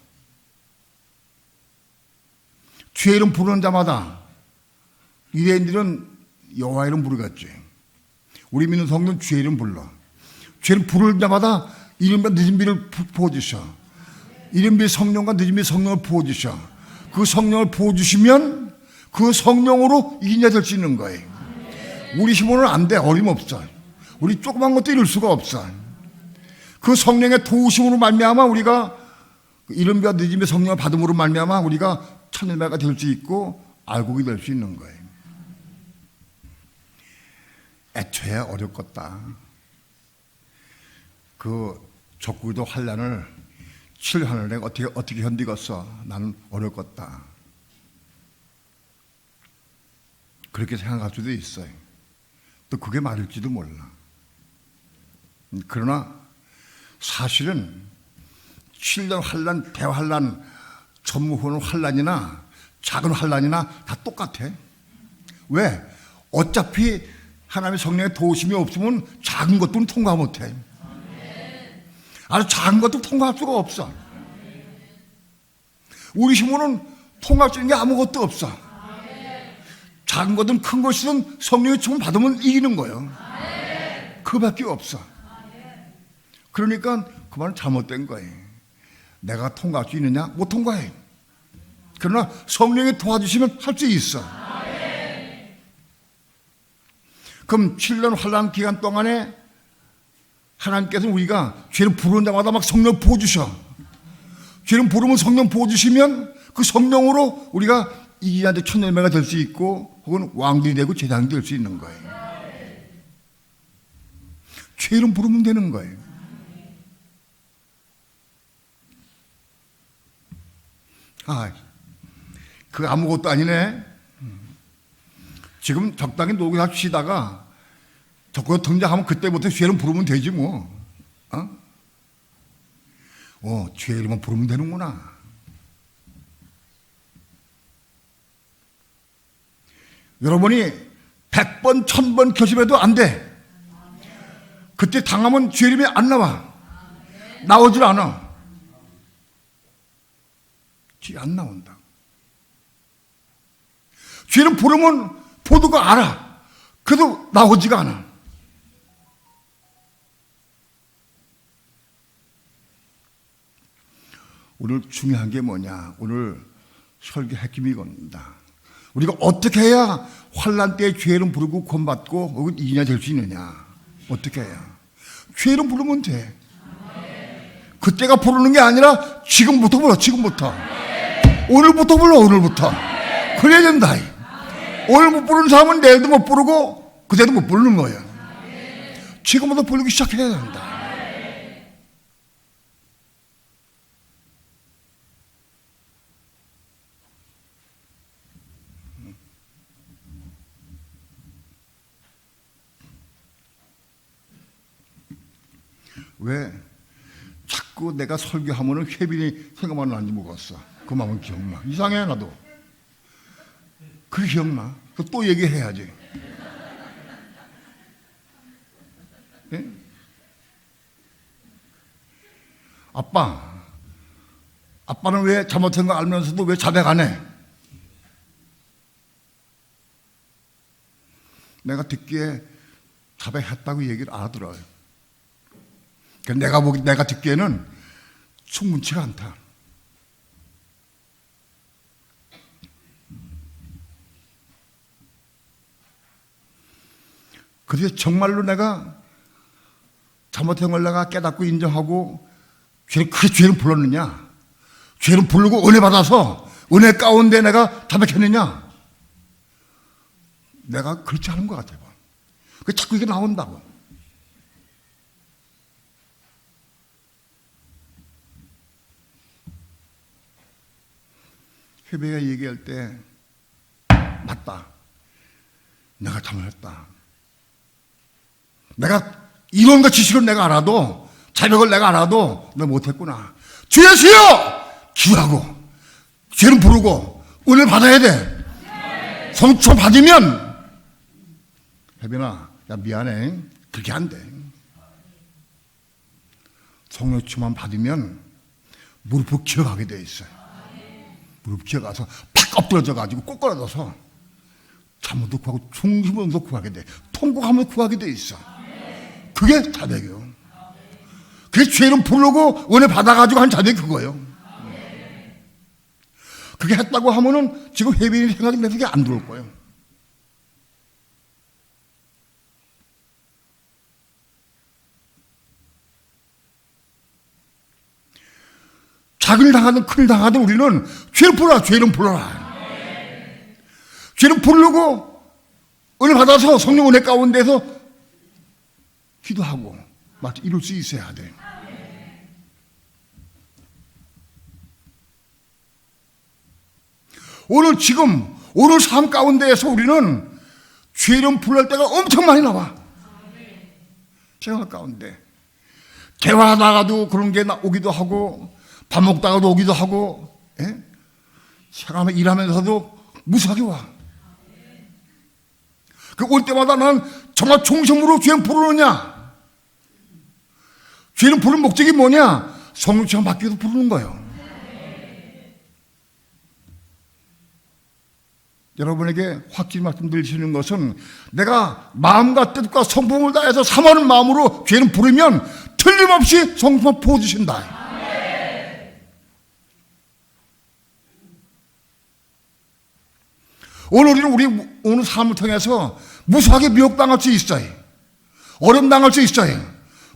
주의 이름 부르는 자마다 유대인들은 여호와 이름 부르겠지. 우리 믿는 성도는 주의 이름 불러. 주의 이름 부르는 자마다 이른비 늦은 비를 부어주셔. 이른비 성령과 늦은 비 성령을 부어주셔. 그 성령을 부어주시면 그 성령으로 이기냐 될 수 있는 거예요. 우리 힘으로는 안 돼. 어림없어. 우리 조그만 것도 이룰 수가 없어. 그 성령의 도우심으로 말미암아 우리가 이른비와 늦은 비 성령을 받음으로 말미암아 우리가 천일매가 될 수 있고 알곡이 될 수 있는 거예요. 애초에 어렵겠다. 그 적구도 환난을 7년을 내가 어떻게 견디겠어? 나는 어렵겠다. 그렇게 생각할 수도 있어요. 또 그게 맞을지도 몰라. 그러나 사실은 7년 환난, 대환난, 전무후는 환난이나 작은 환난이나 다 똑같아. 왜? 어차피 하나님의 성령의 도우심이 없으면 작은 것들은 통과 못해. 아주 작은 것도 통과할 수가 없어. 우리 힘으로는 통과할 수 있는 게 아무것도 없어. 작은 것든 큰 것이든 성령의 충을 받으면 이기는 거예요. 그밖에 없어. 그러니까 그 말은 잘못된 거예요. 내가 통과할 수 있느냐? 못 통과해. 그러나 성령이 도와주시면 할 수 있어. 그럼 7년 환난 기간 동안에 하나님께서는 우리가 죄를 부르는 자마다 막 성령 부어주셔. 죄를 부르면 성령 부어주시면 그 성령으로 우리가 이기한테 천열매가 될 수 있고 혹은 왕들이 되고 제장이 될 수 있는 거예요. 죄를 부르면 되는 거예요. 그 아무것도 아니네. 지금 적당히 녹여 쉬다가 적고 등장하면 그때부터 죄를 부르면 되지 뭐. 죄 이름만 부르면 되는구나. 여러분이 100번, 1000번 결심해도 안 돼. 그때 당하면 죄 이름이 안 나와. 나오질 않아. 죄 안 나온다. 죄를 부르면 보도가 알아. 그래도 나오지가 않아. 오늘 중요한 게 뭐냐? 오늘 설교 핵심이 이겁니다. 우리가 어떻게 해야 환난 때에 죄를 부르고 구원받고 혹은 이기냐 될 수 있느냐? 어떻게 해야? 죄를 부르면 돼. 그때가 부르는 게 아니라 지금부터 불러. 지금부터. 오늘부터 불러. 오늘부터. 그래야 된다. 오늘 못 부르는 사람은 내일도 못 부르고 그때도 못 부르는 거예요. 지금부터 부르기 시작해야 된다. 왜 자꾸 내가 설교하면은 혜빈이 생각만 나는지 모르겠어. 그 마음은 기억나. 이상해 나도. 그게 기억나. 또 얘기해야지. 예? 아빠는 왜 잘못한 거 알면서도 왜 자백 안 해? 내가 듣기에 자백했다고 얘기를 알아들어요. 내가 듣기에는 충분치가 않다. 그래서 정말로 내가 잘못한 걸 내가 깨닫고 인정하고 그 죄를 불렀느냐? 죄를 부르고 은혜 받아서 은혜 가운데 내가 자백했느냐? 내가 그렇지 않은 것 같아요. 자꾸 이게 나온다고. 회배가 얘기할 때 맞다. 내가 잘못했다. 내가 이런 거 지식을 내가 알아도 자격을 내가 알아도 내가 못했구나. 주 예수여! 기하고 죄를 부르고 은혜 받아야 돼. 성령 받으면 혜빈아, 야 미안해, 그렇게 안 돼. 성령 충만 받으면 무릎을 기어가게 돼 있어요. 무릎 기어가서 팍 엎드려져 가지고 꼬꾸라져서 잠도 구하고 중심으로 구하게 돼. 통곡하면 구하게 돼 있어. 그게 자백이에요. 그게 죄를 부르고 은혜 받아가지고 한 자백이 그거예요. 그게 했다고 하면은 지금 혜빈이 생각이 내 속에 안 들어올 거예요. 작은 일 당하든 큰 일 당하든 우리는 죄를 불러라, 죄를 불러라. 죄를 부르고 은혜 받아서 성령 은혜 가운데서 기도하고 마치 이룰 수 있어야 돼. 오늘 삶 가운데에서 우리는 죄를 불러할 때가 엄청 많이 나와. 생활 가운데 대화하다가도 그런 게 오기도 하고, 밥 먹다가도 오기도 하고, 생활하며 일하면서도 무수하게 와. 그 올 때마다 난 정말 중심으로 죄를 부르느냐? 죄를 부르는 목적이 뭐냐? 성령처럼 받기 위해서 부르는 거예요. 여러분에게 확실히 말씀드리시는 것은 내가 마음과 뜻과 성품을 다해서 사모하는 마음으로 죄를 부르면 틀림없이 성품을 부어주신다. 오늘은 우리 오늘 삶을 통해서 무수하게 미혹당할 수 있어요. 어려움 당할 수 있어요.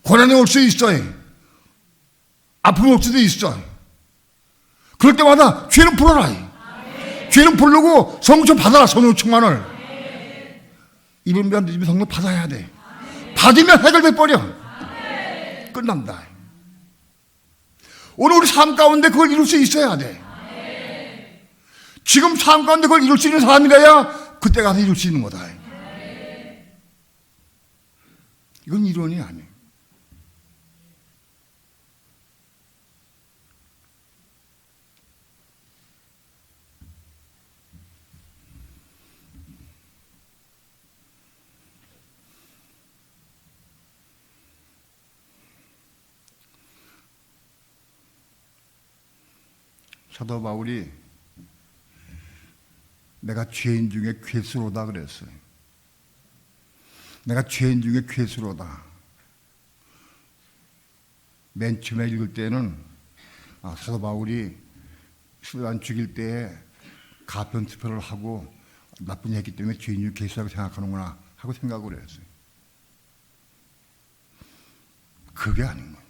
고난이 올 수 있어요. 아픔이 올 수도 있어요. 그럴 때마다 죄를 불러라. 죄를 부르고 성령 좀 받아라. 성령 충만을. 이른면 늦으면 성령 받아야 돼. 받으면 해결돼 버려. 끝난다. 오늘 우리 삶 가운데 그걸 이룰 수 있어야 돼. 지금 삶 가운데 그걸 이룰 수 있는 사람이라야 그때 가서 이룰 수 있는 거다. 이건 이론이 아니에요. 사도 바울이 내가 죄인 중에 괴수로다 그랬어요. 내가 죄인 중에 괴수로다. 맨 처음에 읽을 때는 사도 바울이 스데반 죽일 때에 가편 투표를 하고 나쁜 일 했기 때문에 죄인 중에 괴수라고 생각하는구나 하고 생각을 했어요. 그게 아닌 거예요.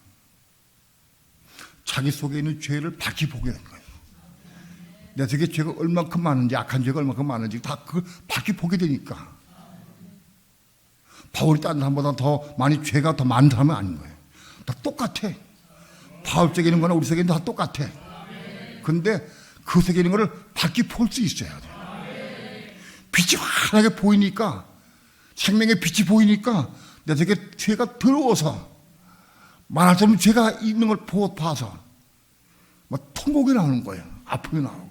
자기 속에 있는 죄를 밝히 보게 된 거예요. 내 속에 죄가 얼만큼 많은지, 악한 죄가 얼만큼 많은지 다 그걸 밝히 보게 되니까. 바울이 다른 사람보다 더 많이 죄가 더 많은 사람은 아닌 거예요. 다 똑같아. 바울 속에 있는 거나 우리 속에 있는 다 똑같아. 근데 그 속에 있는 거를 밝히 볼 수 있어야 돼. 빛이 환하게 보이니까, 생명의 빛이 보이니까 내 속에 죄가 더러워서 말할 수 없는 죄가 있는 걸 봐서 막 통곡이 나오는 거예요. 아픔이 나오고.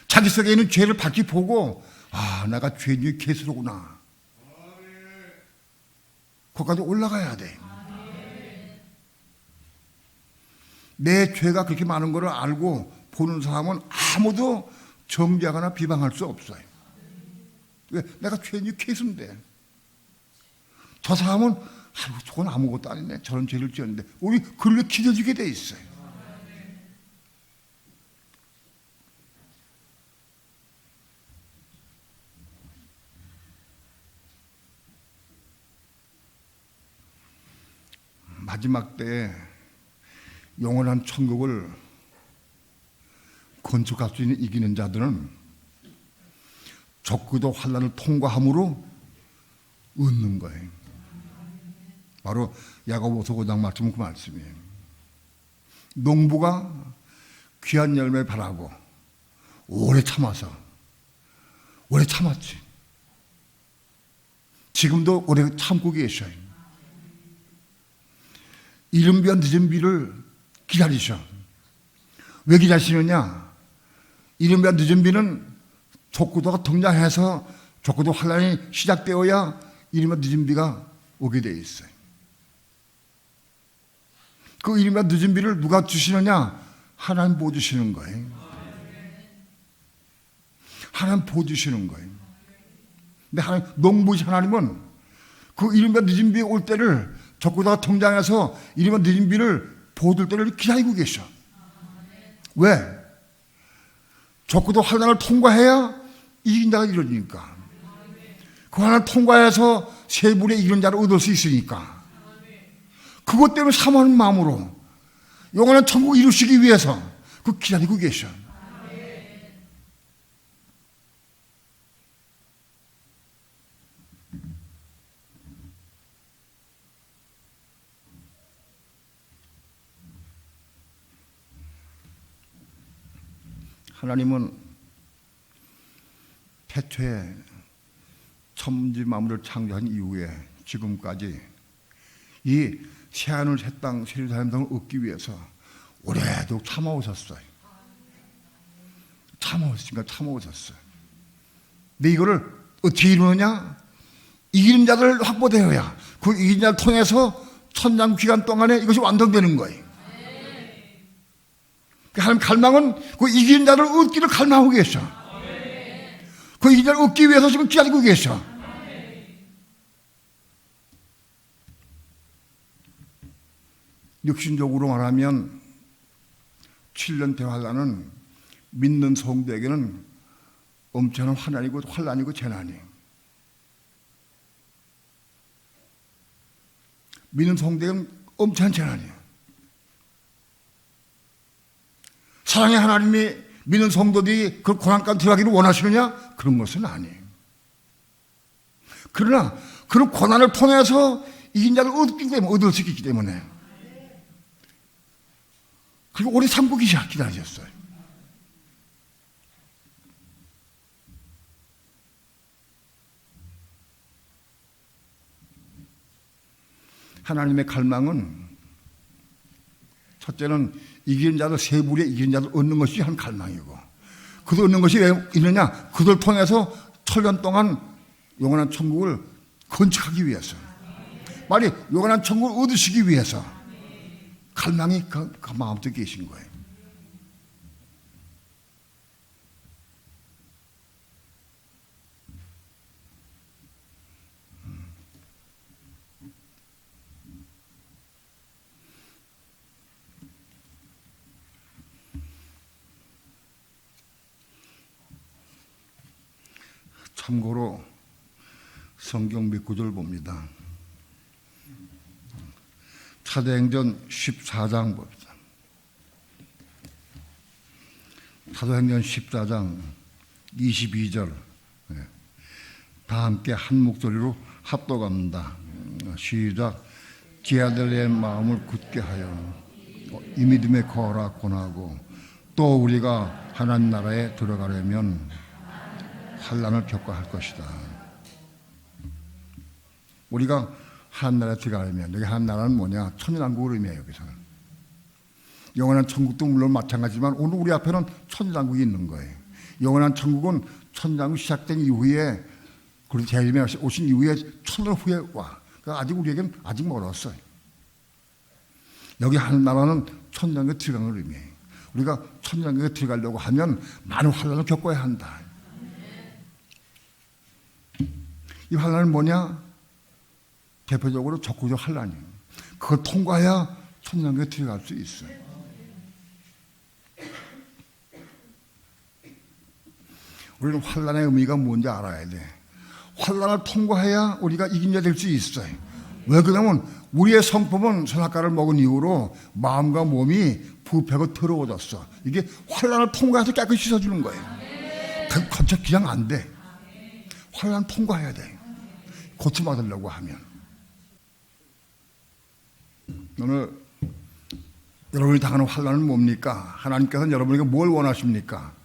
자기 속에 있는 죄를 밝히 보고 내가 죄인의 괴수로구나. 거기까지 올라가야 돼. 내 죄가 그렇게 많은 것을 알고 보는 사람은 아무도 정죄하거나 비방할 수 없어요. 왜? 내가 죄인의 괴수인데. 저 사람은 저건 아무것도 아니네. 저런 죄를 지었는데 우리 그를 기대주게 돼 있어요. 마지막 때에 영원한 천국을 건축할 수 있는 이기는 자들은 적그도 환난을 통과함으로 얻는 거예요. 바로 야고보서 5장 말씀은 그 말씀이에요. 농부가 귀한 열매 바라고 오래 참았지. 지금도 오래 참고 계셔요. 이른 비와 늦은 비를 기다리셔. 왜 기다리시느냐? 이른바 늦은 비는 족구도가 등장해서 족구도 환란이 시작되어야 이른바 늦은 비가 오게 되어 있어요. 그 이른바 늦은 비를 누가 주시느냐? 하나님 보여주시는 거예요. 하나님 보여주시는 거예요. 근데 하나님, 농부이신 하나님은 그 이른바 늦은 비 올 때를 족구도가 등장해서 이른바 늦은 비를 보여줄 때를 기다리고 계셔. 왜? 족구도 환난을 통과해야 이긴 자가 이루어지니까. 그 환난을 통과해서 세 분의 이긴 자를 얻을 수 있으니까. 그것 때문에 사모하는 마음으로 영원한 천국을 이루시기 위해서 그 기다리고 계셔. 하나님은 태초에 천지 만물을 창조한 이후에 지금까지 이 새하늘 새 땅 세리사람 등을 얻기 위해서 오래도록 참아오셨어요. 참아오셨어요. 근데 이거를 어떻게 이루느냐? 이기는 자들 확보되어야 그 이기는 자를 통해서 천년 기간 동안에 이것이 완성되는 거예요. 하나님 갈망은 그 이기는 자를 얻기를 갈망하고 계셔. 그 이기는 자를 얻기 위해서 지금 기다리고 계셔. 육신적으로 말하면 7년 대환란은 믿는 성도에게는 엄청난 환난이고 재난이에요. 믿는 성도에게는 엄청난 재난이에요. 사랑의 하나님이 믿는 성도들이 그 고난까지 들어가기를 원하시느냐? 그런 것은 아니에요. 그러나 그런 고난을 통해서 이긴 자를 얻을 수 있기 때문에 그리고 오래 참고 기다리셨어요. 하나님의 갈망은 첫째는 이기는 자들 세 부류의 이기는 자들 얻는 것이 한 갈망이고, 그들 얻는 것이 왜 있느냐? 그들 통해서 천년 동안 영원한 천국을 건축하기 위해서, 빨리 영원한 천국을 얻으시기 위해서 갈망이 그 마음속에 계신 거예요. 참고로 성경 몇 구절 봅니다. 사도행전 14장 봅니다. 사도행전 14장 22절 다 함께 한 목소리로 합독합니다. 시작. 지아들의 마음을 굳게 하여 이 믿음에 거하라 권하고 또 우리가 하나님 나라에 들어가려면 환난을 겪어야 할 것이다. 우리가 하나님 나라에 들어가려면, 여기 하나님 나라는 뭐냐? 천년왕국을 의미해요. 여기서는 영원한 천국도 물론 마찬가지지만 오늘 우리 앞에는 천년왕국이 있는 거예요. 영원한 천국은 천년왕국 시작된 이후에, 그리고 재림에 오신 이후에 천년 후에 와. 그러니까 아직 우리에게는 아직 멀었어요. 여기 하나님 나라는 천년왕국에 들어가는 걸 의미해요. 우리가 천년왕국에 들어가려고 하면 많은 환난을 겪어야 한다. 이 환난은 뭐냐? 대표적으로 적구적 환난이에요. 그걸 통과해야 천년왕국에 들어갈 수 있어요. 우리는 환난의 의미가 뭔지 알아야 돼. 환난을 통과해야 우리가 이긴 자 될 수 있어요. 왜 그러냐면 우리의 성품은 선악과를 먹은 이후로 마음과 몸이 부패하고 더러워졌어. 이게 환난을 통과해서 깨끗이 씻어주는 거예요. 건축 그냥 안 돼. 환난 통과해야 돼. 고침받으려고 하면. 오늘 여러분이 당하는 환난은 뭡니까? 하나님께서는 여러분에게 뭘 원하십니까?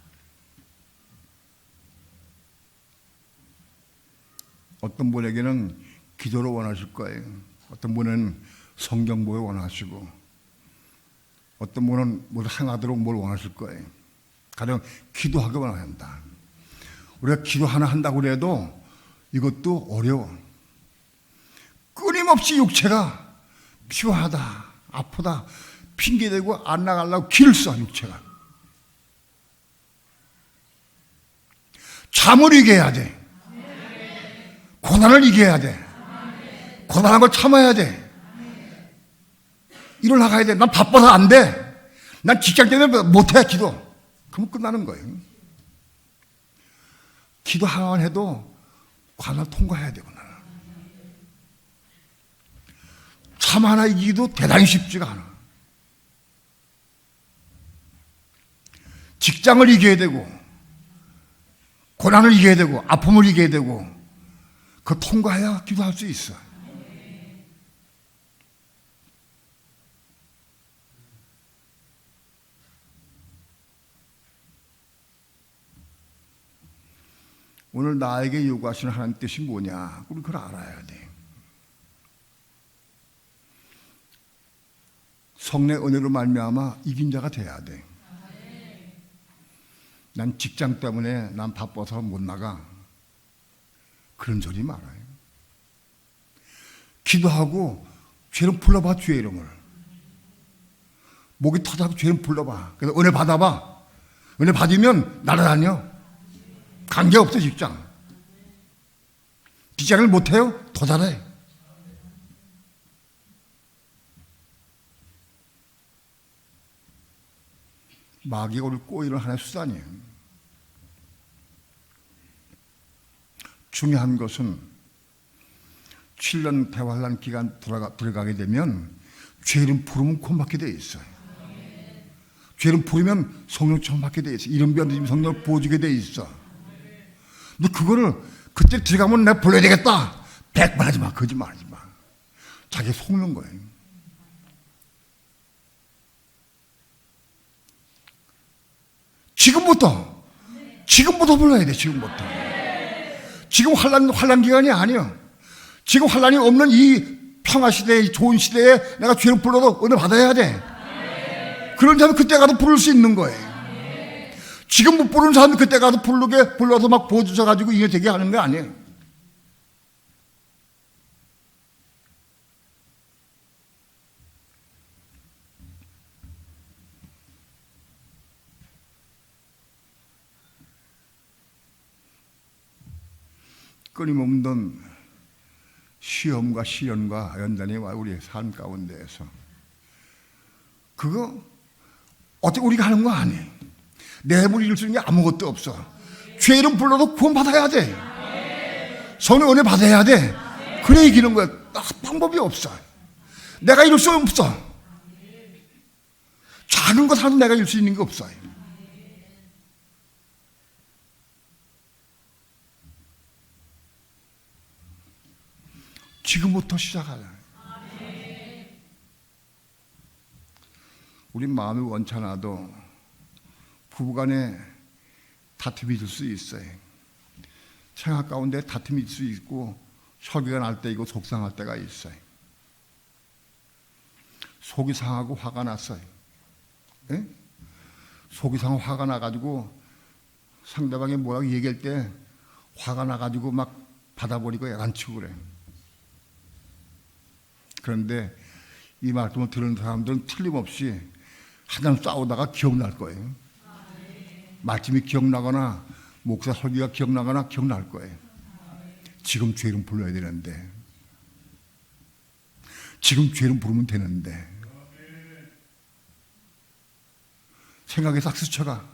어떤 분에게는 기도를 원하실 거예요. 어떤 분은 성경 보여 원하시고, 어떤 분은 뭘 행하도록 뭘 원하실 거예요. 가령 기도하기만 한다. 우리가 기도 하나 한다고 해도 이것도 어려워. 끊임없이 육체가 피곤하다, 아프다, 핑계대고 안 나가려고 길을 써, 육체가. 잠을 이겨야 돼. 고난을 이겨야 돼. 고난한 걸 참아야 돼. 일어나가야 돼. 난 바빠서 안 돼. 난 직장 때문에 못해, 기도. 그러면 끝나는 거예요. 기도 하나만 해도 관을 통과해야 되구나. 참 하나 이기기도 대단히 쉽지가 않아. 직장을 이겨야 되고, 고난을 이겨야 되고, 아픔을 이겨야 되고, 그거 통과해야 기도할 수 있어. 오늘 나에게 요구하시는 하나님 뜻이 뭐냐? 우리 그걸 알아야 돼. 성령의 은혜로 말미암아 이긴 자가 돼야 돼. 난 직장 때문에 난 바빠서 못 나가. 그런 소리 말아요. 기도하고 죄를 불러봐, 주의 이름을. 목이 터져서 죄를 불러봐. 그래서 은혜 받아봐. 은혜 받으면 날아다녀. 관계없어, 직장. 직장을 못해요? 더 잘해. 마귀가 우리를 꼬이는 하나의 수단이에요. 중요한 것은 7년 대환란 기간 들어가게 되면 죄를 부르면 구원받게 돼 있어요. 죄를 부르면 성령 처음 받게 돼 있어. 이름 변드리면 성령을 부어주게 돼 있어. 근데 그거를 그때 들어가면 내가 불러야 되겠다. 100번 하지 마. 거짓말 하지 마. 자기 속는 거예요. 지금부터 불러야 돼. 지금부터. 지금 환란 기간이 아니야. 지금 환란이 없는 이 평화 시대에, 이 좋은 시대에 내가 죄를 불러도 은혜 받아야 돼. 그런 사람은 그때 가도 부를 수 있는 거예요. 지금 못 부르는 사람은 그때 가도 불러서 막 보여주셔가지고 이게 되게 하는 거 아니에요. 끊임없는 시험과 시련과 연단이 와 우리의 삶 가운데에서 그거 어떻게 우리가 하는 거 아니에요. 내 힘으로 이룰 수 있는 게 아무것도 없어. 죄 이름 불러도 구원받아야 돼. 성령 은혜 받아야 돼. 그래 이기는 거야. 방법이 없어. 내가 이룰 수 없어. 작은 것 하나도 내가 이룰 수 있는 게 없어요. 지금부터 시작하자. 우리 마음이 원찮아도 부부간에 다툼이 있을 수 있어요. 생각 가운데 다툼이 있을 수 있고 혈기가 날 때 있고 속상할 때가 있어요. 속이 상하고 화가 났어요. 예? 속이 상하고 화가 나가지고 상대방이 뭐라고 얘기할 때 화가 나가지고 막 받아버리고 야단치고 그래. 그런데 이 말씀을 들은 사람들은 틀림없이 한참 싸우다가 기억날 거예요. 말씀이 기억나거나 목사 설교가 기억나거나 기억날 거예요. 지금 죄 이름 불러야 되는데, 지금 죄 이름 부르면 되는데, 생각이 싹 스쳐가.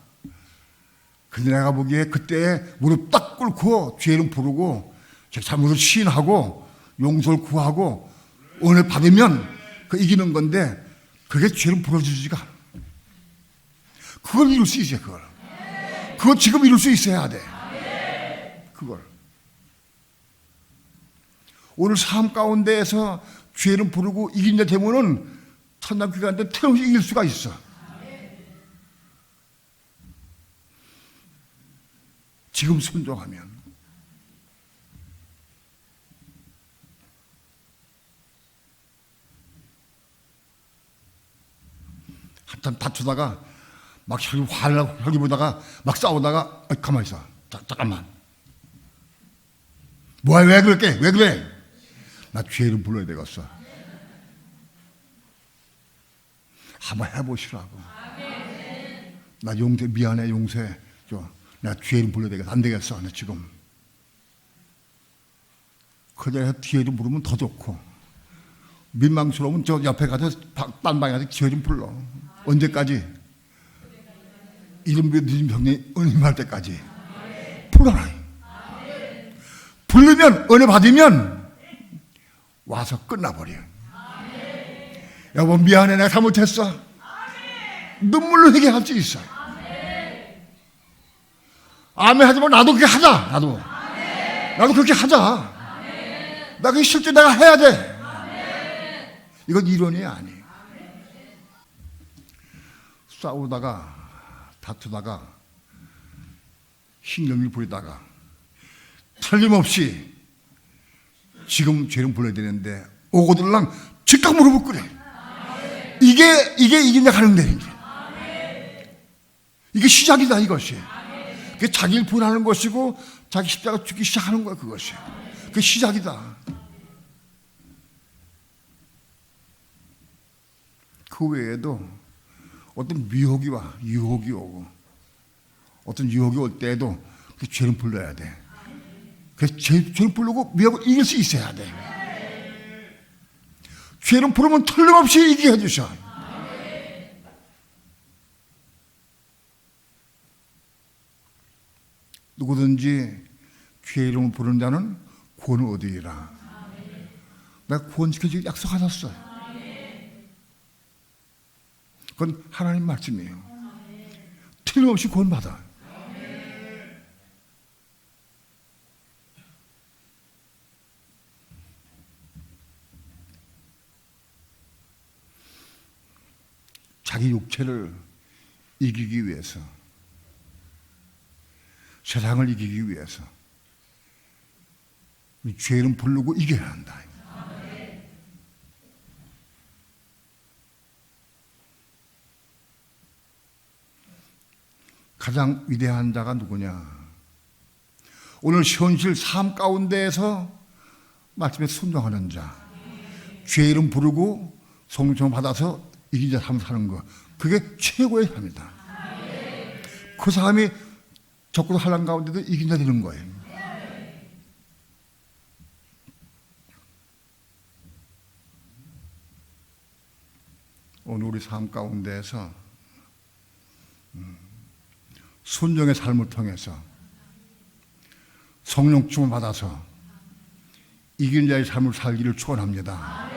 근데 내가 보기에 그때 무릎 딱 꿇고 죄 이름 부르고 잘못을 시인하고 용서를 구하고 은혜 받으면 그 이기는 건데, 그게 죄를 불어주지가 않아. 그걸 이룰 수 있어요. 그거 지금 이룰 수 있어야 돼. 그걸 오늘 삶 가운데에서 죄를 부르고 이긴 자 되면은 천당 기간 때 틀림없이 이길 수가 있어. 지금 순종하면. 한참 다투다가 막 혈기 보다가 막 싸우다가 가만히 있어. 잠깐만. 뭐야, 왜 그럴게? 왜 그래? 나 주의 이름 불러야 되겠어. 한번 해보시라고. 나 용서, 미안해, 용서해. 나 주의 이름 불러야 되겠어. 안 되겠어, 나 지금. 그전에 주의 이름 부르면 더 좋고, 민망스러우면 저 옆에 가서 딴 방에 가서 주의 이름 불러. 언제까지? 이름 늦은 병이 은임할 때까지. 불러라. 부르면, 은혜 받으면 와서 끝나버려. 여보, 미안해, 내가 잘못했어. 눈물로 회개할 수 있어. 아멘 하지만 나도 그렇게 하자. 나도 그렇게 하자. 나 그게 실제 내가 해야 돼. 이건 이론이 아니에요. 싸우다가 다투다가 신경을 부리다가 틀림없이 지금 죄는 불러야 되는데 오고들랑 즉각 무릎을 꿇어. 이게 이긴다 하는 데는 이게 시작이다, 이것이. 그게 자기를 분하는 것이고 자기 십자가 죽기 시작하는 거야, 그것이. 그게 시작이다. 그 외에도 어떤 유혹이 오고 어떤 유혹이 올 때에도 그 죄는 불러야 돼. 그래서 죄는 부르고 미혹을 이길 수 있어야 돼. 죄는 부르면 틀림없이 이기게 해주셔. 누구든지 주의 이름을 부르는 자는 구원을 얻으리라. 내가 구원시켜주기 약속하셨어요. 그건 하나님 말씀이에요. 틀림없이 구원받아. 자기 육체를 이기기 위해서, 세상을 이기기 위해서 죄는 부르고 이겨야 한다. 가장 위대한 자가 누구냐? 오늘 현실 삶 가운데에서 말씀에 순종하는 자, 죄 이름 부르고 성령 받아서 이긴 자 삶 사는 거, 그게 최고의 삶이다. 그 사람이 적그로 환난 가운데도 이긴 자 되는 거예요. 오늘 우리 삶 가운데에서 순종의 삶을 통해서 성령 충만 받아서 이기는 자의 삶을 살기를 축원합니다.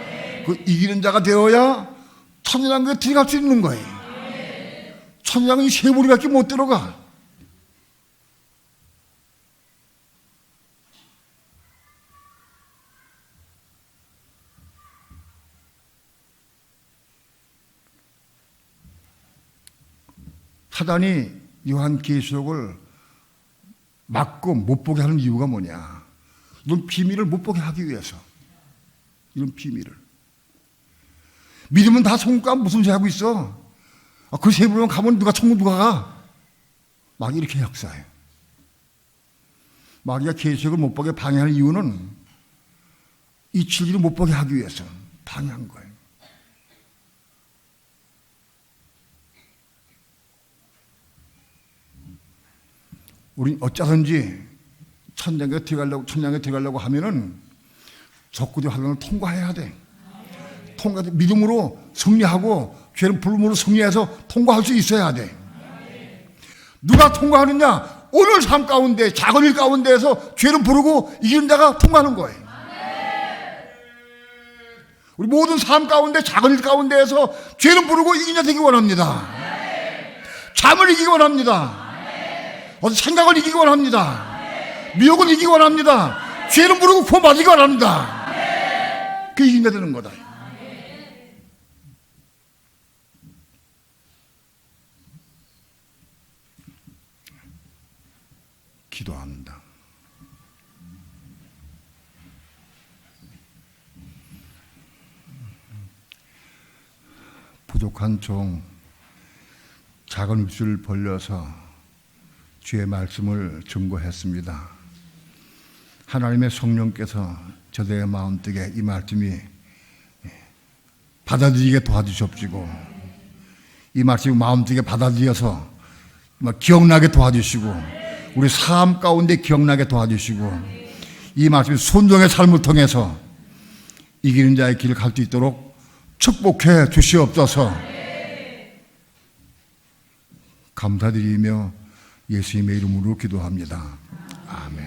그 이기는 자가 되어야 천년왕국에 들어갈 수 있는 거예요. 천년왕국이 세 무리밖에 못 들어가. 사단이 요한계시록을 막고 못 보게 하는 이유가 뭐냐? 이런 비밀을 못 보게 하기 위해서. 이런 비밀을. 믿으면 다 천국 가면 무슨 죄 하고 있어? 그 세 부로만 가면 누가 천국 누가 가? 막 이렇게 역사해. 마귀가 계시록을 못 보게 방해하는 이유는 이 진리를 못 보게 하기 위해서 방해한 거예요. 우린 어쩌든지 천장에 들어가려고 하면은 적그리스도의 환난을 통과해야 돼. 믿음으로 승리하고 죄는 불문으로 승리해서 통과할 수 있어야 돼. 누가 통과하느냐? 오늘 삶 가운데, 작은 일 가운데에서 죄는 부르고 이기는 자가 통과하는 거예요. 우리 모든 삶 가운데, 작은 일 가운데에서 죄는 부르고 이기는 자 되기 원합니다. 잠을 이기기 원합니다. 어떤 생각을 이기기 원합니다. 미혹을 이기기 원합니다. 죄는 부르고 구원받기 원합니다. 그게 이기게 되는 거다. 기도합니다. 부족한 종 작은 입술을 벌려서 주의 말씀을 증거했습니다. 하나님의 성령께서 저들의 마음속에 이 말씀이 받아들이게 도와주십시고, 이 말씀이 마음속에 받아들여서 기억나게 도와주시고, 우리 삶 가운데 기억나게 도와주시고, 이 말씀이 순종의 삶을 통해서 이기는 자의 길을 갈 수 있도록 축복해 주시옵소서. 감사드리며 예수님의 이름으로 기도합니다. 아멘.